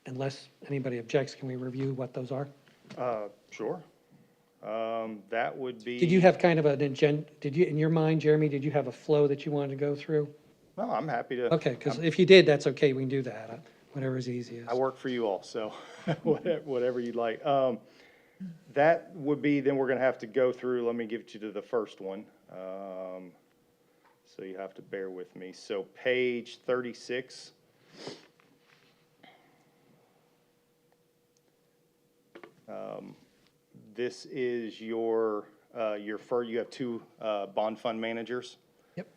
Unless anybody objects, can we review what those are? Sure. That would be. Did you have kind of an agenda, in your mind, Jeremy, did you have a flow that you wanted to go through? No, I'm happy to. Okay, because if you did, that's okay, we can do that, whatever's easiest. I work for you all, so whatever you'd like. That would be, then we're gonna have to go through, let me give you to the first one. So you have to bear with me. So page 36. This is you have two bond fund managers. Yep.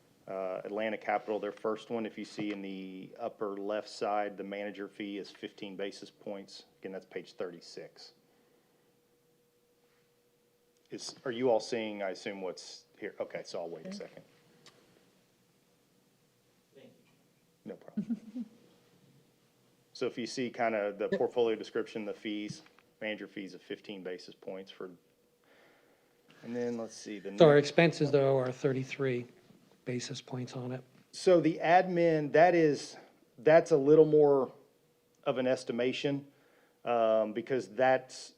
Atlantic Capital, their first one, if you see in the upper left side, the manager fee is 15 basis points. Again, that's page 36. Are you all seeing, I assume, what's here? Okay, so I'll wait a second. No problem. So if you see kind of the portfolio description, the fees, manager fees of 15 basis points for, and then let's see. So our expenses, though, are 33 basis points on it. So the admin, that's a little more of an estimation, because that's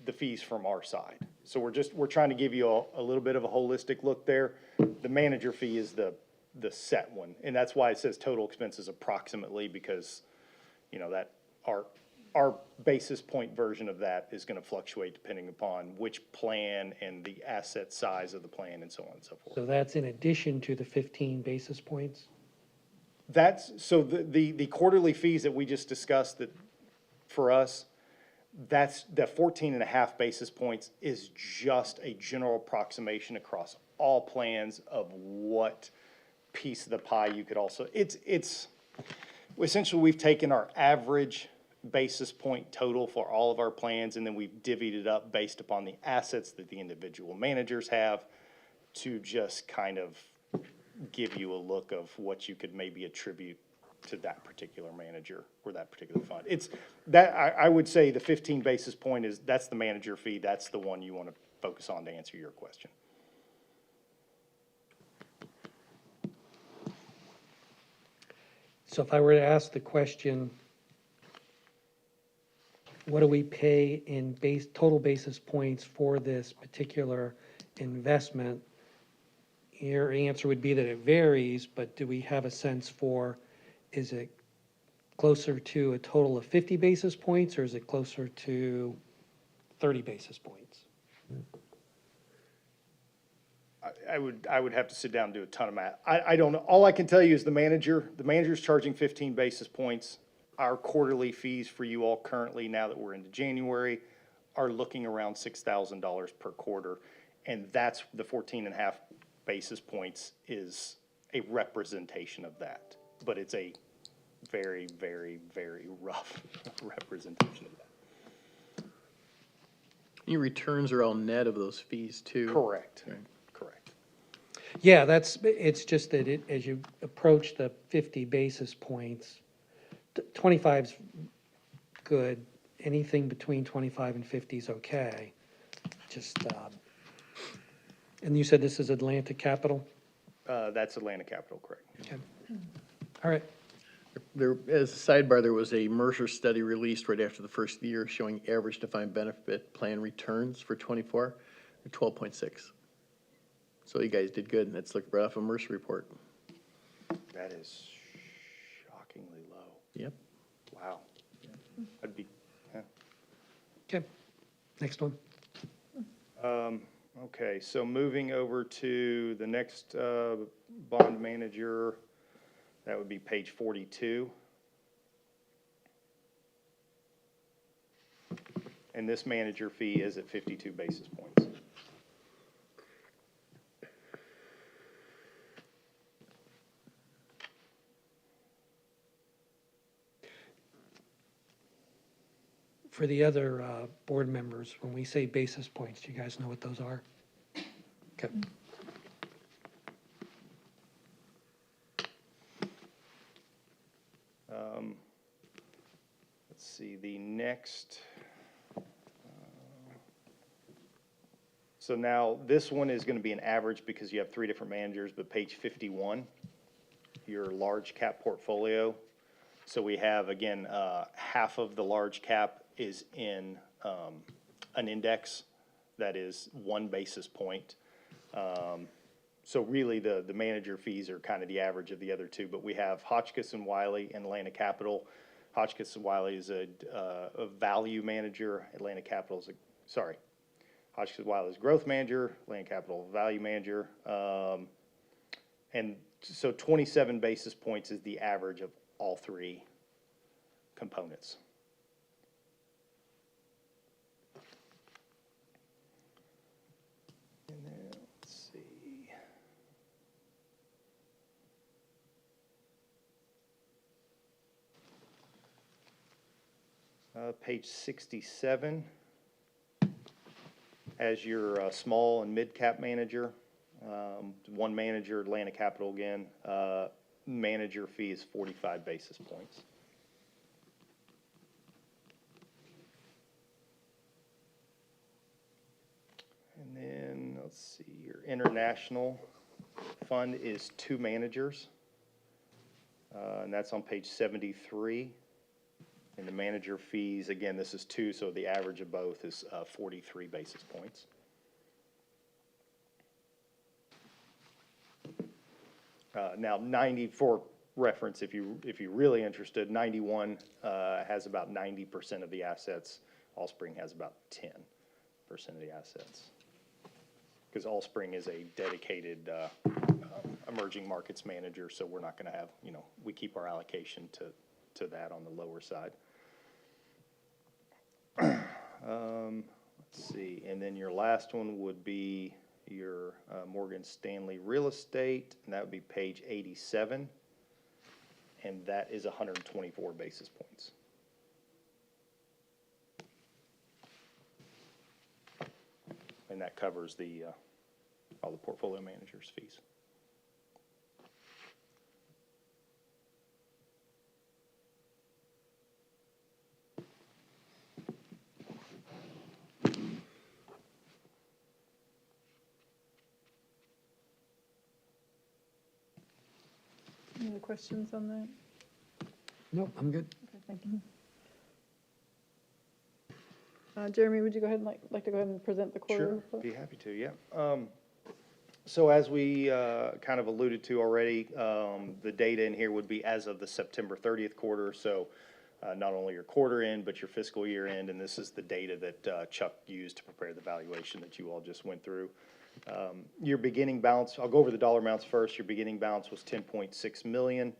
the fees from our side. So we're trying to give you a little bit of a holistic look there. The manager fee is the set one, and that's why it says total expenses approximately, because, that our basis point version of that is gonna fluctuate depending upon which plan and the asset size of the plan and so on and so forth. So that's in addition to the 15 basis points? So the quarterly fees that we just discussed, that for us, that's, the 14.5 basis points is just a general approximation across all plans of what piece of the pie you could also, it's, essentially, we've taken our average basis point total for all of our plans, and then we've divvied it up based upon the assets that the individual managers have to just kind of give you a look of what you could maybe attribute to that particular manager or that particular fund. It's that, I would say the 15 basis point is, that's the manager fee. That's the one you want to focus on to answer your question. So if I were to ask the question, what do we pay in total basis points for this particular investment? Your answer would be that it varies, but do we have a sense for, is it closer to a total of 50 basis points, or is it closer to 30 basis points? I would have to sit down and do a ton of math. I don't know. All I can tell you is the manager's charging 15 basis points. Our quarterly fees for you all currently, now that we're into January, are looking around $6,000 per quarter. And that's the 14.5 basis points is a representation of that. But it's a very, very, very rough representation of that. Your returns are all net of those fees too. Correct. Right. Correct. Yeah, it's just that as you approach the 50 basis points, 25's good. Anything between 25 and 50 is okay. Just, and you said this is Atlantic Capital? That's Atlanta Capital, correct. Okay. All right. There, as a sidebar, there was a Mercer study released right after the first year showing average defined benefit plan returns for 24, 12.6. So you guys did good, and that's like right off a Mercer report. That is shockingly low. Yep. Wow. I'd be, yeah. Okay. Next one. Okay, so moving over to the next bond manager, that would be page 42. And this manager fee is at 52 basis points. For the other board members, when we say basis points, do you guys know what those are? Okay. Let's see, the next. So now this one is going to be an average because you have 3 different managers, but page 51, your large cap portfolio. So we have, again, half of the large cap is in an index that is 1 basis point. So really the manager fees are kind of the average of the other two, but we have Hotchkiss and Wiley and Atlanta Capital. Hotchkiss and Wiley is a value manager. Atlanta Capital is Hotchkiss and Wiley is growth manager. Atlanta Capital value manager. And so 27 basis points is the average of all 3 components. And then, let's see. Page 67 has your small and mid-cap manager. 1 manager, Atlanta Capital again. Manager fee is 45 basis points. And then, let's see, your international fund is 2 managers. And that's on page 73. And the manager fees, again, this is 2, so the average of both is 43 basis points. Now, 90, for reference, if you're really interested, 91 has about 90% of the assets. Allspring has about 10% of the assets. because Allspring is a dedicated emerging markets manager, so we're not going to have, we keep our allocation to that on the lower side. Let's see, and then your last one would be your Morgan Stanley Real Estate, and that would be page 87, and that is 124 basis points. And that covers the all the portfolio managers' fees. Any other questions on that? Nope, I'm good. Okay, thank you. Jeremy, would you go ahead and like to go ahead and present the quarter Sure, report? be happy to, yeah. So as we kind of alluded to already, the data in here would be as of the September 30th quarter, so not only your quarter end, but your fiscal year end, and this is the data that Chuck used to prepare the valuation that you all just went through. Your beginning balance, I'll go over the dollar amounts first. Your beginning balance was 10.6 million.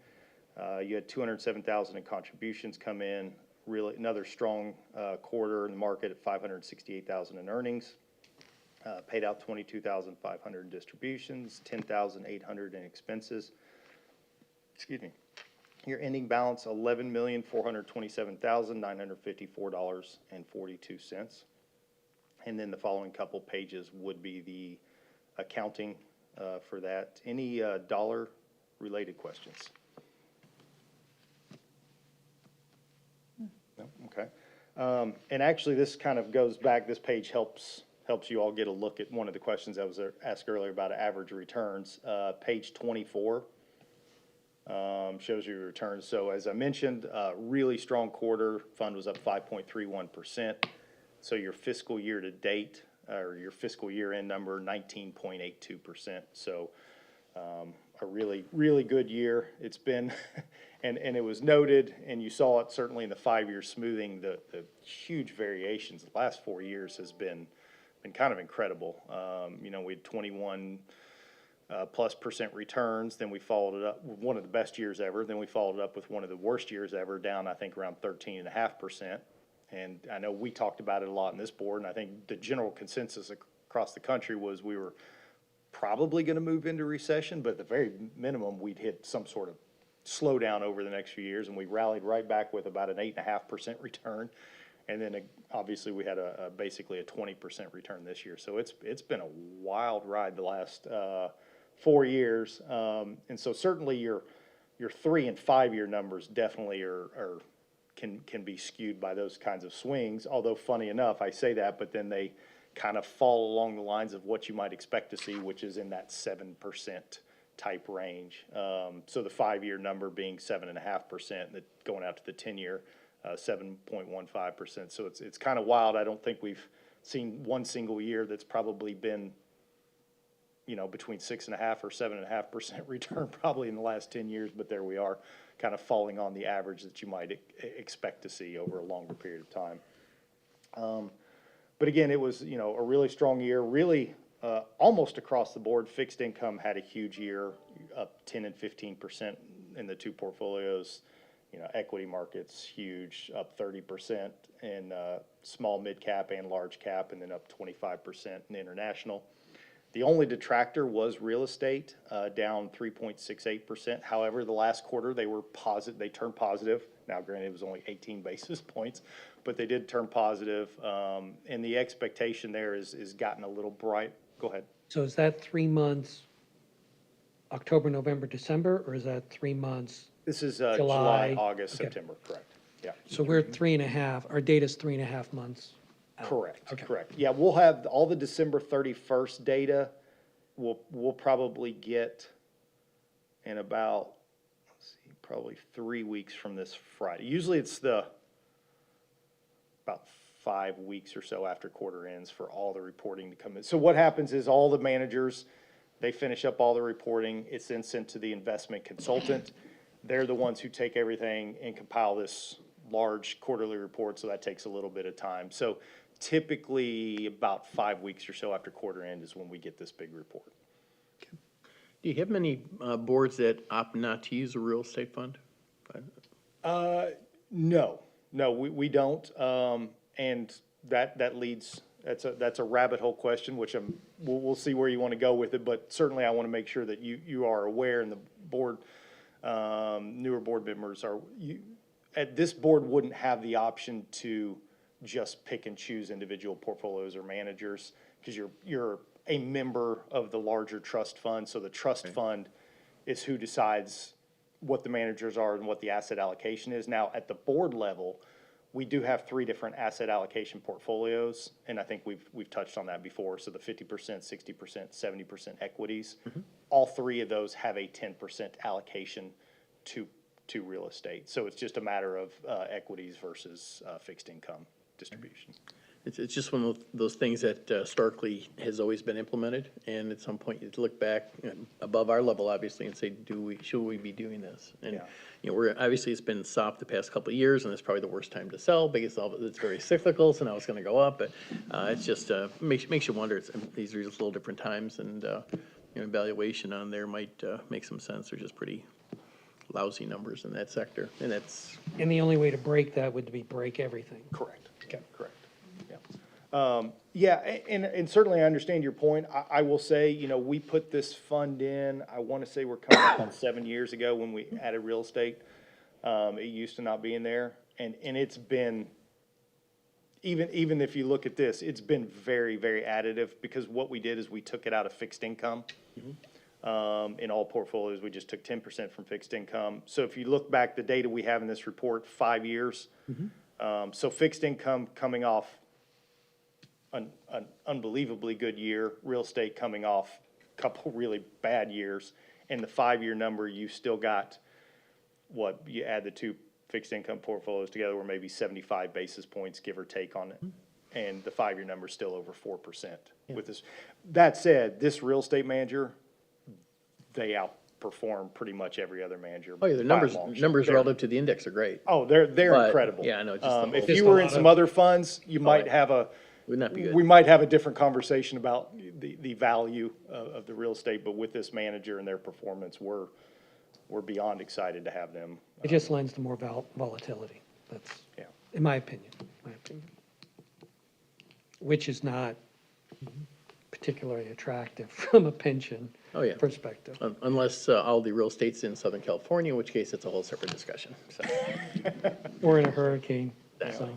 You had 207,000 in contributions come in. Really another strong quarter in the market at 568,000 in earnings. Paid out 22,500 in distributions, 10,800 in expenses. Excuse me. Your ending balance, $11,427,954.42. And then the following couple pages would be the accounting for that. Any dollar-related questions? No? Okay. And actually, this kind of goes back, this page helps you all get a look at one of the questions I was asked earlier about average returns. Page 24 shows you returns. So as I mentioned, really strong quarter. Fund was up 5.31%. So your fiscal year to date, or your fiscal year end number, 19.82%. So a really, really good year. It's been, and it was noted, and you saw it certainly in the 5-year smoothing, the huge variations. The last 4 years has been kind of incredible. We had 21 plus % returns. Then we followed it up with one of the best years ever. Then we followed it up with one of the worst years ever, down I think around 13.5%. And I know we talked about it a lot in this board, and I think the general consensus across the country was we were probably going to move into recession, but at the very minimum, we'd hit some sort of slowdown over the next few years, and we rallied right back with about an 8.5% return. And then obviously we had basically a 20% return this year. So it's been a wild ride the last 4 years. And so certainly your 3 and 5 year numbers definitely can be skewed by those kinds of swings. Although funny enough, I say that, but then they kind of fall along the lines of what you might expect to see, which is in that 7% type range. So the 5 year number being 7.5%, and going out to the 10 year. 7.15%. So it's kind of wild. I don't think we've seen one single year that's probably been, between 6.5 or 7.5% return probably in the last 10 years. But there we are, kind of falling on the average that you might expect to see over a longer period of time. But again, it was a really strong year. Really, almost across the board, fixed income had a huge year, up 10 and 15% in the two portfolios. Equity markets, huge, up 30% in small, mid cap and large cap, and then up 25% in international. The only detractor was real estate, down 3.68%. However, the last quarter they were positive. They turned positive. Now, granted, it was only 18 basis points, but they did turn positive. And the expectation there is gotten a little bright. Go ahead. So is that 3 months, October, November, December, or is that 3 months? This is July, July, August, okay. September, correct. Yeah. So we're at 3.5, our data's 3.5 months out. Correct, Okay. correct. Yeah, we'll have all the December 31st data. We'll probably get in about, let's see, probably 3 weeks from this Friday. Usually it's about 5 weeks or so after quarter ends for all the reporting to come in. So what happens is all the managers, they finish up all the reporting. It's then sent to the investment consultant. They're the ones who take everything and compile this large quarterly report, so that takes a little bit of time. So typically about 5 weeks or so after quarter end is when we get this big report. Do you have many boards that opt not to use a real estate fund? No, we don't. And that leads, that's a rabbit hole question, which we'll see where you want to go with it, but certainly I want to make sure that you are aware, and the board, newer board members this board wouldn't have the option to just pick and choose individual portfolios or managers, because you're a member of the larger trust fund, so the trust fund is who decides what the managers are and what the asset allocation is. Now, at the board level, we do have 3 different asset allocation portfolios, and I think we've touched on that before. So the 50%, 60%, 70% equities, all 3 of those have a 10% allocation to real estate. So it's just a matter of equities versus fixed income distribution. It's just one of those things that historically has always been implemented, and at some point you look back above our level, obviously, and say, should we be doing this? And, obviously it's been soft the past couple of years, and it's probably the worst time to sell because it's very cyclical, so now it's gonna go up, but it's just, makes you wonder. These are just little different times, and, valuation on there might make some sense. They're just pretty lousy numbers in that sector, and that's. And the only way to break that would be break everything. Correct. Okay. Correct. And certainly I understand your point. I will say, we put this fund in, I want to say we're coming up on 7 years ago when we added real estate. It used to not be in there, and it's been, even if you look at this, it's been very, very additive, because what we did is we took it out of fixed income. In all portfolios, we just took 10% from fixed income. So if you look back, the data we have in this report, 5 years. So fixed income coming off an unbelievably good year, real estate coming off a couple really bad years, and the 5-year number, you still got, you add the 2 fixed income portfolios together, were maybe 75 basis points, give or take on it. And the 5-year number is still over 4% with this. That said, this real estate manager, they outperform pretty much every other manager. Oh, yeah, the numbers relative to the index are great. Oh, they're But, incredible. yeah, I know, just the If whole- you were in some other funds, you might yeah. have Would not be good. we might have a different conversation about the value of the real estate, but with this manager and their performance, we're beyond excited to have them. It just lends to more volatility. That's, Yeah. in my opinion, which is not particularly attractive from a pension Oh, yeah. perspective. Unless all the real estate's in Southern California, in which case it's a whole separate discussion, so. Or in a hurricane, so.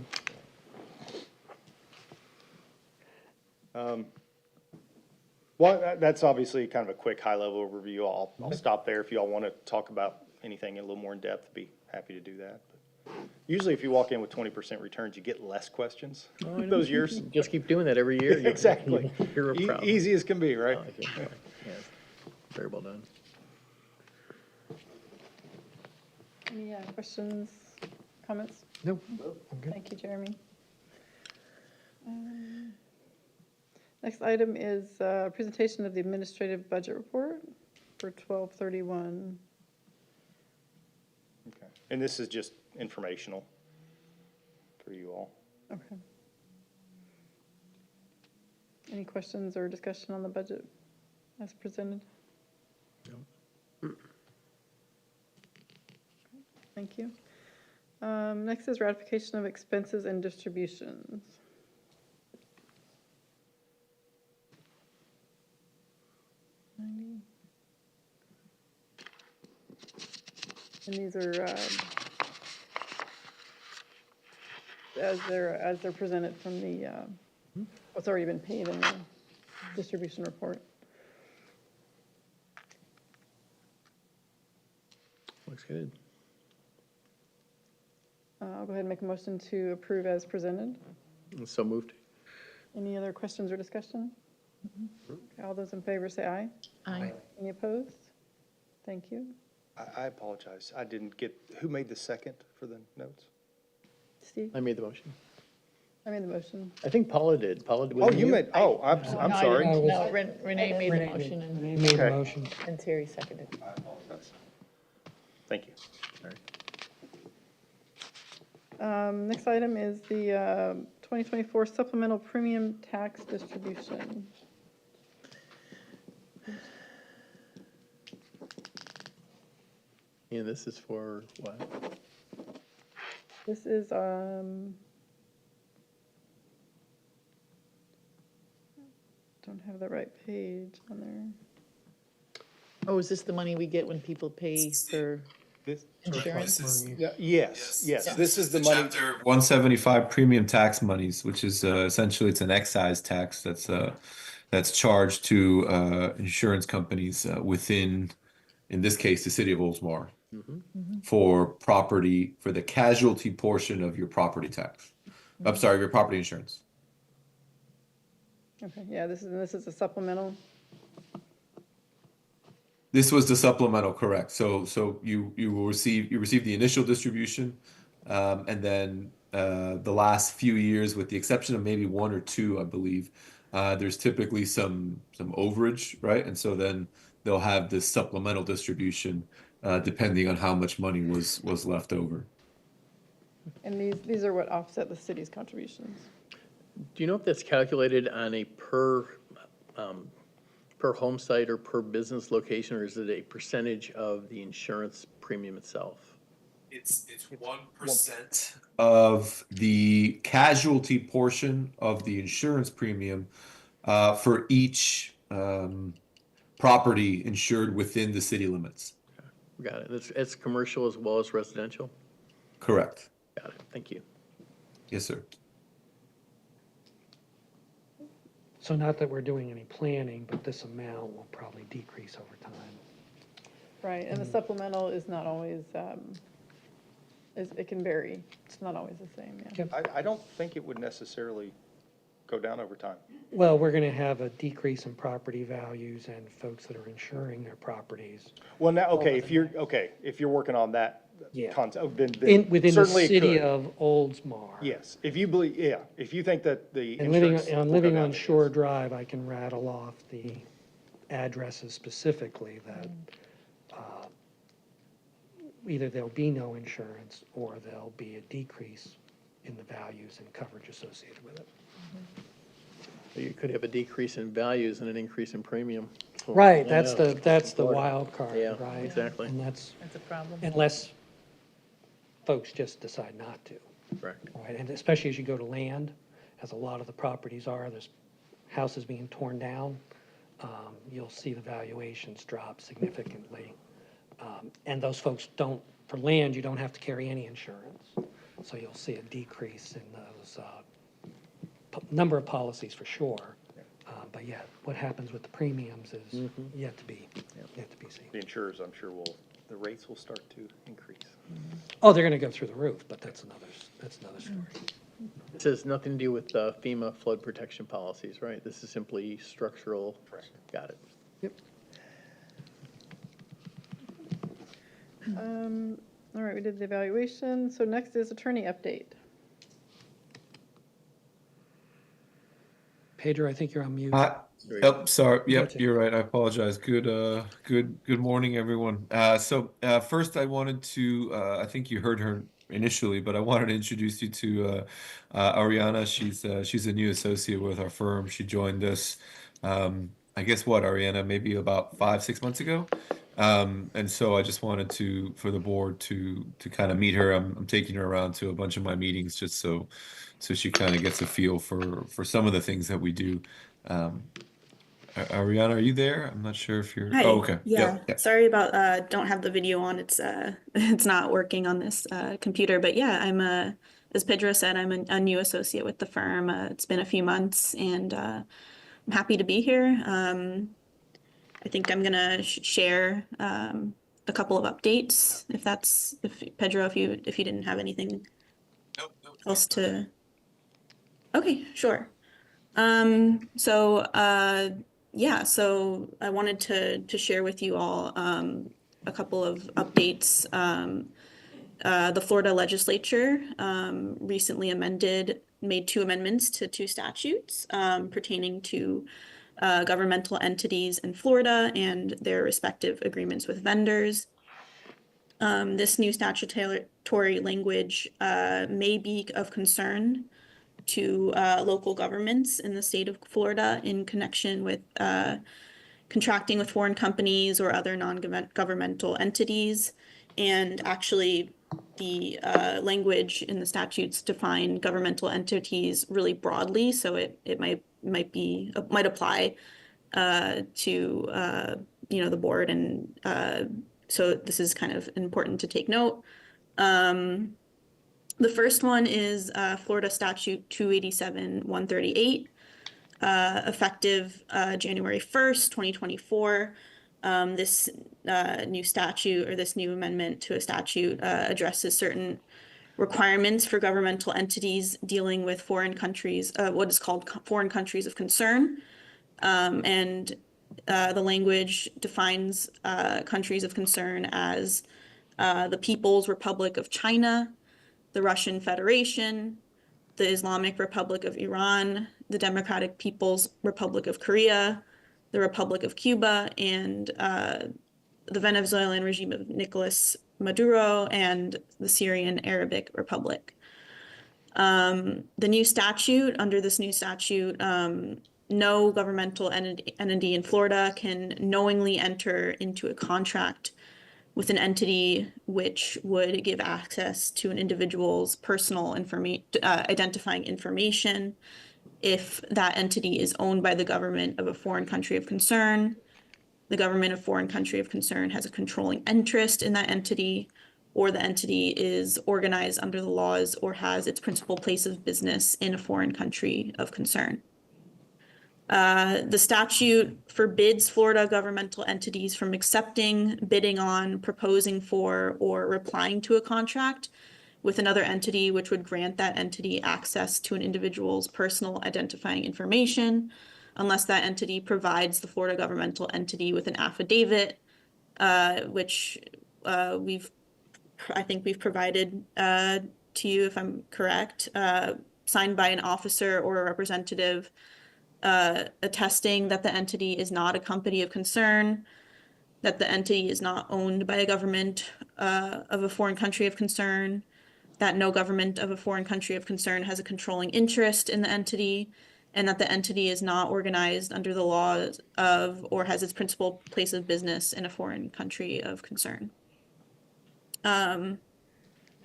Well, that's obviously kind of a quick high-level overview. I'll stop there. If you all want to talk about anything in a little more in depth, I'd be happy to do that. But usually if you walk in with 20% returns, you get less questions those years. Just keep doing that every year. Exactly. You're a pro. Easy as can be, right? Yeah, very well done. Any questions, comments? No, I'm good. Thank you, Jeremy. Next item is presentation of the administrative budget report for 12/31. Okay. And this is just informational for you all. Okay. Any questions or discussion on the budget as presented? No. Thank you. Next is ratification of expenses and distributions. And these are as they're presented from the what's already been paid in the distribution report. Looks good. I'll go ahead and make a motion to approve as presented. So moved. Any other questions or discussion? Okay, all those in favor say aye. Aye. Any opposed? Thank you. I apologize. I didn't get, who made the second for the notes? Steve, I made the motion. I made the motion. I think Paula did. Paula, Oh, you made, I'm No, I sorry. didn't. No, Renee made the motion Renee made the Okay. motion. and Terry seconded. I apologize. Thank you. Sorry. Next item is the 2024 supplemental premium tax distribution. And this is for what? This is, don't have the right page on there. Oh, is this the money we get when people pay for This, insurance? yes, this is the money. Chapter 175 premium tax monies, which is essentially it's an excise tax that's charged to insurance companies within, in this case, the city of Oldsmar, for property, for the casualty portion of your property tax. I'm sorry, your property insurance. Okay, yeah, this is a supplemental. This was the supplemental, correct? So you will receive the initial distribution, and then the last few years, with the exception of maybe one or two, I believe, there's typically some overage, right? And so then they'll have this supplemental distribution depending on how much money was left over. And these are what offset the city's contributions. Do you know if that's calculated on a per home site or per business location, or is it a percentage of the insurance premium itself? It's 1% of the casualty portion of the insurance premium for each property insured within the city limits. Got it. It's commercial as well as residential? Correct. Got it. Thank you. Yes, sir. So not that we're doing any planning, but this amount will probably decrease over time. Right, and the supplemental is not always, it can vary. It's not always the same, yeah. I don't think it would necessarily go down over time. Well, we're going to have a decrease in property values and folks that are insuring their properties. Well, now, okay, if you're working on that Yeah. concept, then Within the certainly it city could. of Oldsmar. Yes, if you believe, if you think that the And living, insurance I'm will go living down, on then Shore yes. Drive, I can rattle off the addresses specifically that either there'll be no insurance or there'll be a decrease in the values and coverage associated with it. You could have a decrease in values and an increase in premium. Right, Yeah. that's the wild card, Yeah, right? exactly. And that's, That's a problem. unless folks just decide not to. Correct. Right, and especially as you go to land, as a lot of the properties are, there's houses being torn down, you'll see the valuations drop significantly. And those folks don't, for land, you don't have to carry any insurance. So you'll see a decrease in those number of policies for sure. But yeah, what happens with the premiums is yet to be seen. The insurers, I'm sure the rates will start to increase. Oh, they're gonna go through the roof, but that's another story. This has nothing to do with FEMA flood protection policies, right? This is simply structural. Correct. Got it. Yep. All right, we did the evaluation. So next is attorney update. Pedro, I think you're on mute. Yep, sorry. Yep, Gotcha. you're right. I apologize. Good morning, everyone. So first I wanted to, I think you heard her initially, but I wanted to introduce you to Ariana. She's a new associate with our firm. She joined us, I guess what, Ariana, maybe about 5-6 months ago. And so I just wanted for the board to kind of meet her. I'm taking her around to a bunch of my meetings just so she kind of gets a feel for some of the things that we do. Ariana, are you there? I'm not sure if you're. Hi. Oh, okay. Yeah. Yeah. Sorry about don't have the video on. It's it's not working on this computer. But yeah, I'm as Pedro said, I'm a new associate with the firm. It's been a few months, and I'm happy to be here. I think I'm gonna share a couple of updates. If Pedro, if you didn't have anything Nope, else to. Okay, sure. Yeah, so I wanted to share with you all a couple of updates. The Florida legislature recently made 2 amendments to 2 statutes pertaining to governmental entities in Florida and their respective agreements with vendors. This new statutory language may be of concern to local governments in the state of Florida in connection with contracting with foreign companies or other non-governmental entities. And actually, the language in the statutes define governmental entities really broadly, so it might apply to the board, and so this is kind of important to take note. The first one is Florida Statute 287-138, effective January 1st, 2024. This new statute, or this new amendment to a statute, addresses certain requirements for governmental entities dealing with foreign countries, what is called foreign countries of concern. And the language defines countries of concern as the People's Republic of China, the Russian Federation, the Islamic Republic of Iran, the Democratic People's Republic of Korea, the Republic of Cuba, and the Venezuelan regime of Nicolas Maduro, and the Syrian Arabic Republic. The new statute, under this new statute, no governmental entity in Florida can knowingly enter into a contract with an entity which would give access to an individual's personal identifying information if that entity is owned by the government of a foreign country of concern, the government of foreign country of concern has a controlling interest in that entity, or the entity is organized under the laws or has its principal place of business in a foreign country of concern. The statute forbids Florida governmental entities from accepting, bidding on, proposing for, or replying to a contract with another entity which would grant that entity access to an individual's personal identifying information, unless that entity provides the Florida governmental entity with an affidavit, which I think we've provided to you, if I'm correct, signed by an officer or a representative, attesting that the entity is not a company of concern, that the entity is not owned by a government of a foreign country of concern, that no government of a foreign country of concern has a controlling interest in the entity, and that the entity is not organized under the laws of or has its principal place of business in a foreign country of concern.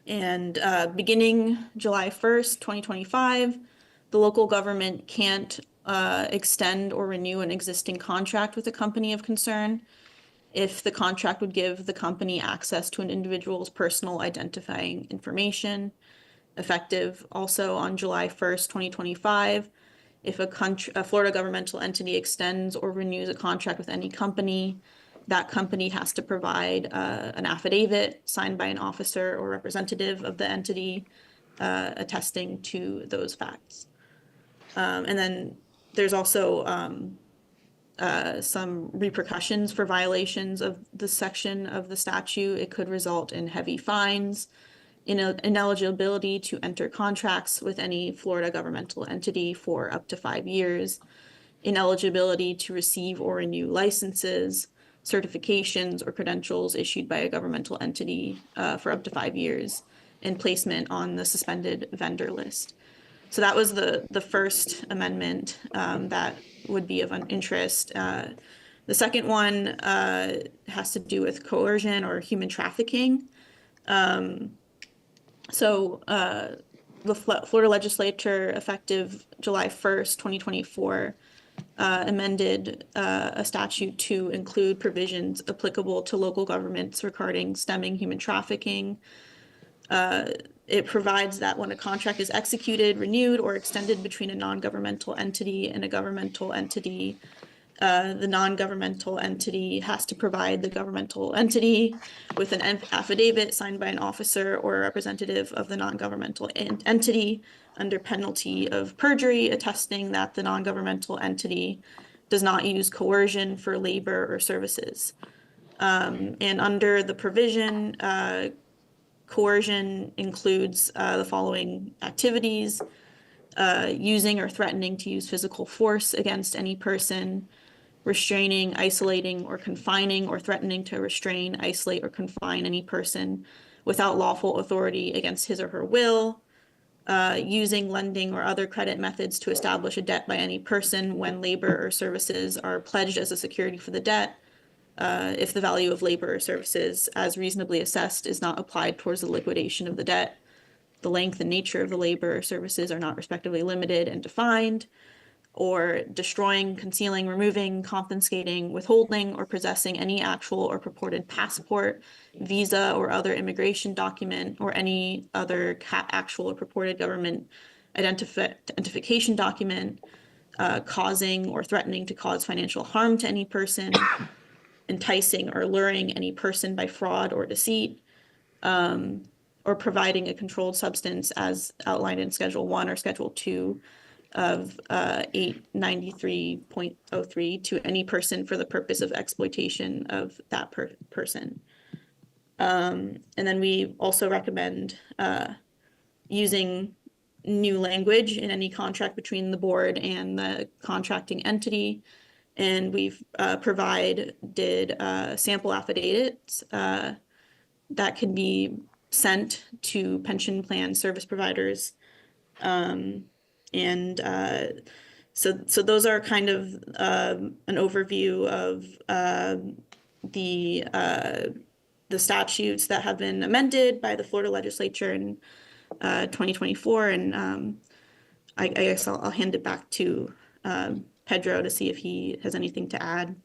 Beginning July 1st, 2025, the local government can't extend or renew an existing contract with a company of concern if the contract would give the company access to an individual's personal identifying information. Effective also on July 1st, 2025, if a Florida governmental entity extends or renews a contract with any company, that company has to provide an affidavit signed by an officer or representative of the entity attesting to those facts. And then there's also some repercussions for violations of the section of the statute. It could result in heavy fines, ineligibility to enter contracts with any Florida governmental entity for up to 5 years, ineligibility to receive or renew licenses, certifications, or credentials issued by a governmental entity for up to 5 years, and placement on the suspended vendor list. So that was the first amendment that would be of interest. The second one has to do with coercion or human trafficking. The Florida legislature, effective July 1st, 2024, amended a statute to include provisions applicable to local governments regarding stemming human trafficking. It provides that when a contract is executed, renewed, or extended between a non-governmental entity and a governmental entity, the non-governmental entity has to provide the governmental entity with an affidavit signed by an officer or a representative of the non-governmental entity under penalty of perjury, attesting that the non-governmental entity does not use coercion for labor or services. And under the provision, coercion includes the following activities: using or threatening to use physical force against any person, restraining, isolating, or confining, or threatening to restrain, isolate, or confine any person without lawful authority against his or her will, using lending or other credit methods to establish a debt by any person when labor or services are pledged as a security for the debt, if the value of labor or services as reasonably assessed is not applied towards the liquidation of the debt, the length and nature of the labor or services are not respectively limited and defined, or destroying, concealing, removing, confiscating, withholding, or possessing any actual or purported passport, visa, or other immigration document, or any other actual or purported government identification document, causing or threatening to cause financial harm to any person, enticing or luring any person by fraud or deceit, or providing a controlled substance as outlined in Schedule 1 or Schedule 2 of 893.03 to any person for the purpose of exploitation of that person. And then we also recommend using new language in any contract between the board and the contracting entity. And we've provided sample affidavits that can be sent to pension plan service providers. So those are kind of an overview of the statutes that have been amended by the Florida legislature in 2024. And I guess I'll hand it back to Pedro to see if he has anything to add.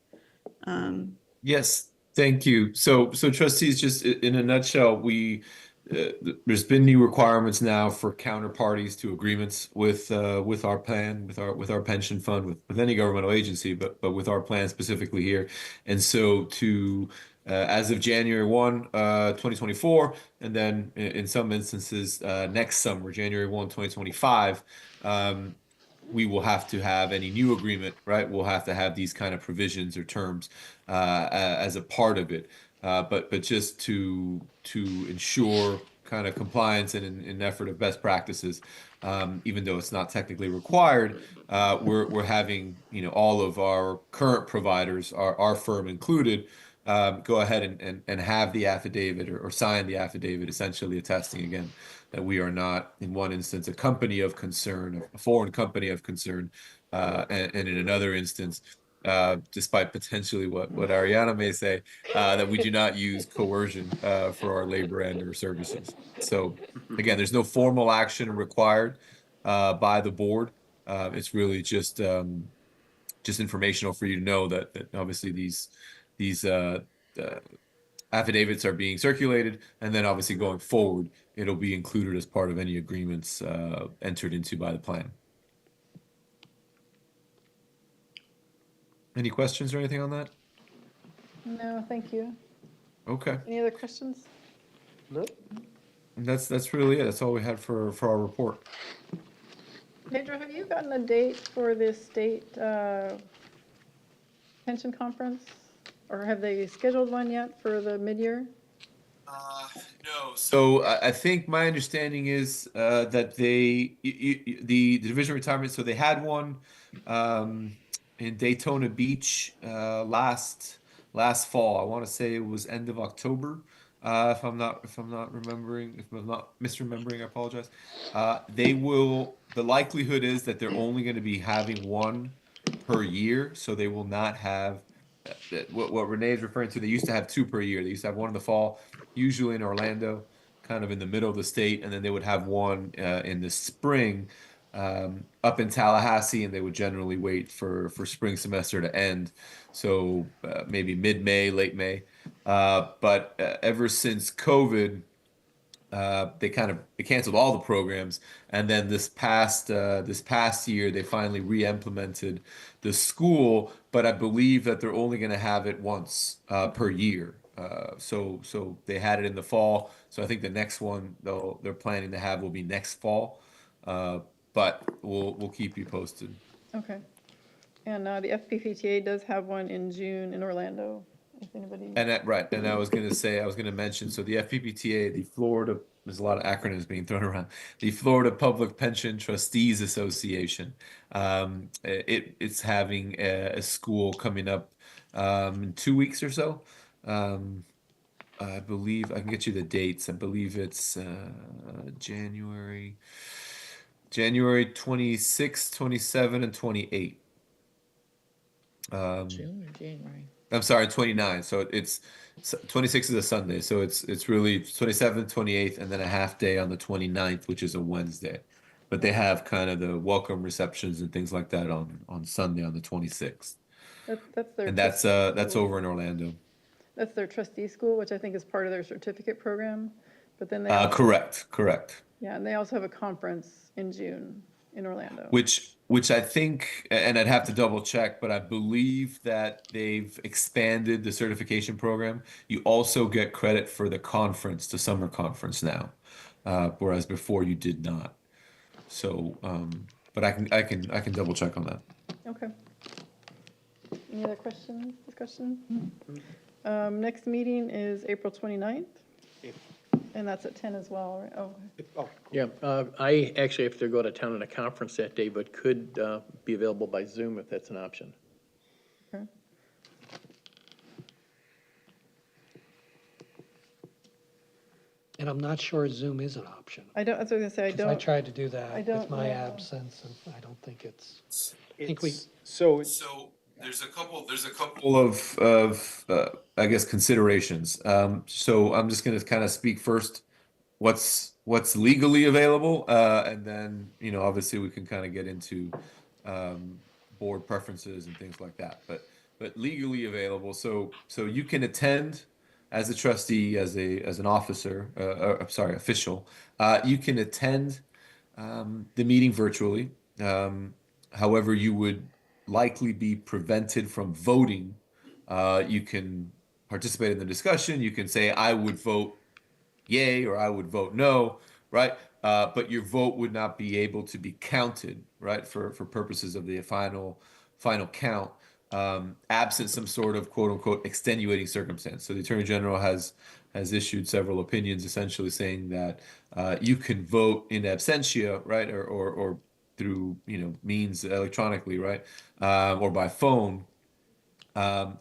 Yes, thank you. So trustees, just in a nutshell, there's been new requirements now for counterparties to agreements with our plan, with our pension fund, with any governmental agency, but with our plan specifically here. And so as of January 1, 2024, and then in some instances next summer, January 1, 2025, we will have to have any new agreement, right? We'll have to have these kind of provisions or terms as a part of it. But just to ensure kind of compliance and an effort of best practices, even though it's not technically required, we're having all of our current providers, our firm included, go ahead and have the affidavit or sign the affidavit, essentially attesting again that we are not, in one instance, a company of concern, a foreign company of concern, and in another instance, despite potentially what Ariana may say, that we do not use coercion for our labor and or services. So again, there's no formal action required by the board. It's really just informational for you to know that obviously these affidavits are being circulated, and then obviously going forward, it'll be included as part of any agreements entered into by the plan. Any questions or anything on that? No, thank you. Okay. Any other questions? Nope. That's really it. That's all we had for our report. Pedro, have you gotten a date for this state pension conference? Or have they scheduled one yet for the mid-year? No. So I think my understanding is that the Division of Retirement, so they had one in Daytona Beach last fall. I want to say it was end of October. If I'm not misremembering, I apologize. The likelihood is that they're only going to be having one per year, so they will not have what Renee is referring to. They used to have two per year. They used to have one in the fall, usually in Orlando, kind of in the middle of the state, and then they would have one in the spring up in Tallahassee, and they would generally wait for spring semester to end, so maybe mid-May, late May. But ever since COVID, they canceled all the programs, and then this past year they finally re-implemented the school, but I believe that they're only going to have it once per year. So they had it in the fall. So I think the next one they're planning to have will be next fall. But we'll keep you posted. Okay. And the FPPTA does have one in June in Orlando, if anybody. Right, and I was going to mention, so the FPPTA, there's a lot of acronyms being thrown around. The Florida Public Pension Trustees Association, it's having a school coming up in 2 weeks or so. I believe I can get you the dates. I believe it's January. January 26, 27, and 28. June or January? I'm sorry, 29. So it's 26 is a Sunday. So it's really 27th, 28th, and then a half day on the 29th, which is a Wednesday. But they have kind of the welcome receptions and things like that on Sunday on the 26th. That's their. And trustee that's school. over in Orlando. That's their trustee school, which I think is part of their certificate program. But then they Correct. yeah, and they also have a conference in June in Orlando. Which I think, and I'd have to double check, but I believe that they've expanded the certification program. You also get credit for the conference, the summer conference now, whereas before you did not. So, but I can double check on that. Okay. Any other questions, discussion? Next meeting is April 29th, and that's at 10 as well, right? Oh, Oh, Yeah, I actually have to go to town on a conference that day, but could be available by Zoom if that's an option. okay. And I'm not sure Zoom is an option. I don't, that's what I was gonna say, I 'Cause I don't, tried to do I that don't with my know. absence, and I don't think it's, think we- So So there's a couple of I guess considerations. So I'm just going to kind of speak first what's legally available, and then obviously we can kind of get into board preferences and things like that. But legally available, so you can attend as a trustee, as an officer, I'm sorry, official. You can attend the meeting virtually. However, you would likely be prevented from voting. You can participate in the discussion. You can say, I would vote yay or I would vote no, right? But your vote would not be able to be counted, right, for purposes of the final count, absent some sort of quote unquote extenuating circumstance. So the Attorney General has issued several opinions essentially saying that you can vote in absentia, right, or through means electronically, right, or by phone,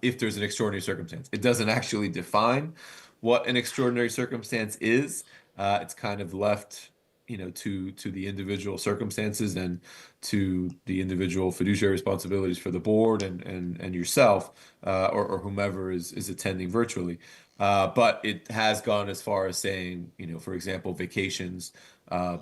if there's an extraordinary circumstance. It doesn't actually define what an extraordinary circumstance is. It's kind of left, to the individual circumstances and to the individual fiduciary responsibilities for the board and yourself, or whomever is attending virtually. But it has gone as far as saying, for example, vacations,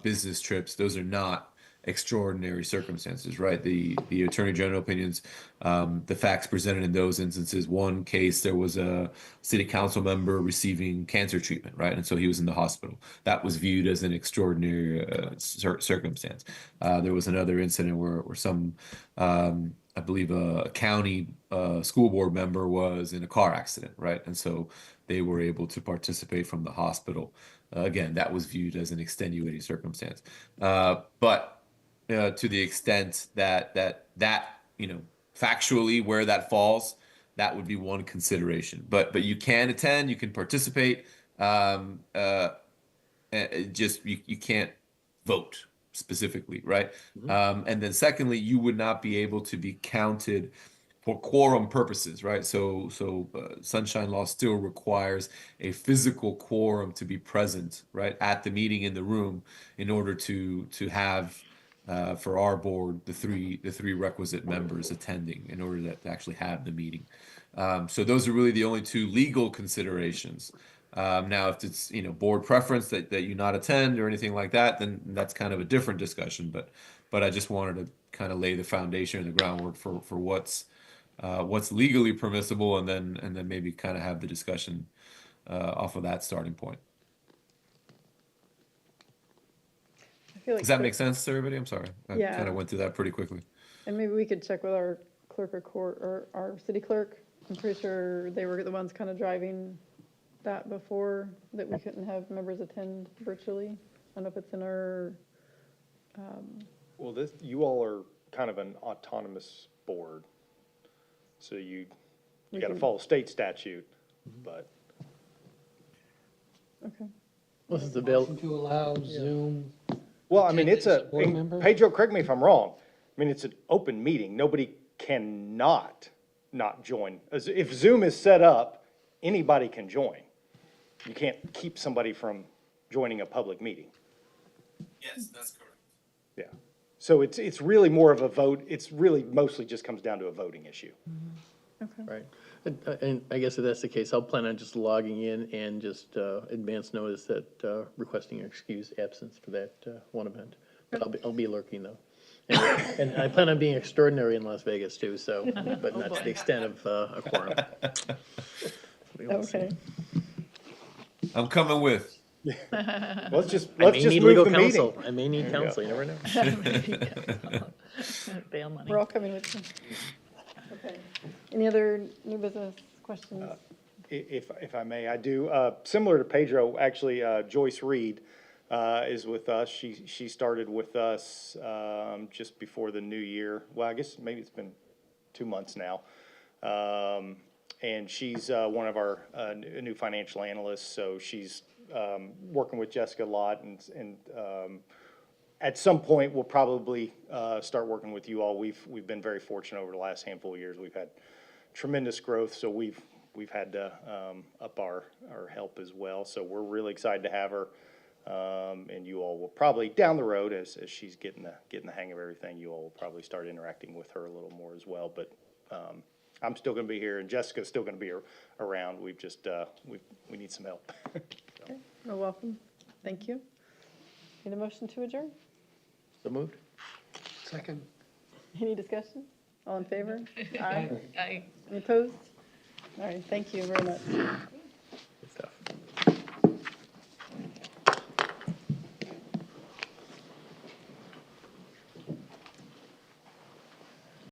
business trips, those are not extraordinary circumstances, right? The Attorney General opinions, the facts presented in those instances. One case, there was a city council member receiving cancer treatment, right? And so he was in the hospital. That was viewed as an extraordinary circumstance. There was another incident where some, I believe, a county school board member was in a car accident, right? And so they were able to participate from the hospital. Again, that was viewed as an extenuating circumstance. But to the extent that factually where that falls, that would be one consideration. But you can attend, you can participate. Just you can't vote specifically, right? And then secondly, you would not be able to be counted for quorum purposes, right? So Sunshine Law still requires a physical quorum to be present, right, at the meeting in the room in order to have for our board the three requisite members attending in order to actually have the meeting. So those are really the only two legal considerations. Now, if it's board preference that you not attend or anything like that, then that's kind of a different discussion. But I just wanted to kind of lay the foundation and the groundwork for what's legally permissible, and then maybe kind of have the discussion off of that starting point. I feel like Does that make sense to everybody? I'm sorry. I Yeah. kind of went through that pretty quickly. And maybe we could check with our clerk of court or our city clerk. I'm pretty sure they were the ones kind of driving that before, that we couldn't have members attend virtually. I don't know if it's in our, Well, you all are kind of an autonomous board. So you got to follow state statute, but. okay. This is available. motion to allow Zoom. Well, I mean, it's Board member? Pedro, correct me if I'm wrong. I mean, it's an open meeting. Nobody cannot not join. If Zoom is set up, anybody can join. You can't keep somebody from joining a public meeting. Yes, that's correct. Yeah. So it's really more of a vote, it's really mostly just comes down to a voting issue. Right. And I guess if that's the case, I'll plan on just logging in and just advance notice that requesting an excused absence for that one event. But I'll be lurking though. And I plan on being extraordinary in Las Vegas too, so, but not to the extent of a quorum. We will see. Okay. I'm coming with. Let's just I may need legal move the meeting. counsel. I may need There you counsel, you never know. Bail money. We're all coming with you. Okay. Any other new business questions? If I may, I do, similar to Pedro, actually, Joyce Reed is with us. She started with us just before the new year. Well, I guess maybe it's been 2 months now. And she's one of our new financial analysts, so she's working with Jessica a lot, and at some point, we'll probably start working with you all. We've been very fortunate over the last handful of years. We've had tremendous growth, so we've had to up our help as well. So we're really excited to have her, and you all will probably down the road as she's getting the hang of everything. You all will probably start interacting with her a little more as well. But I'm still going to be here, and Jessica's still going to be around. We've just we need some help. Okay. Well, welcome. Thank you. Need a motion to adjourn? So moved? Second. Any discussion? All in favor? Aye. Aye. Any opposed? All right, thank you very much.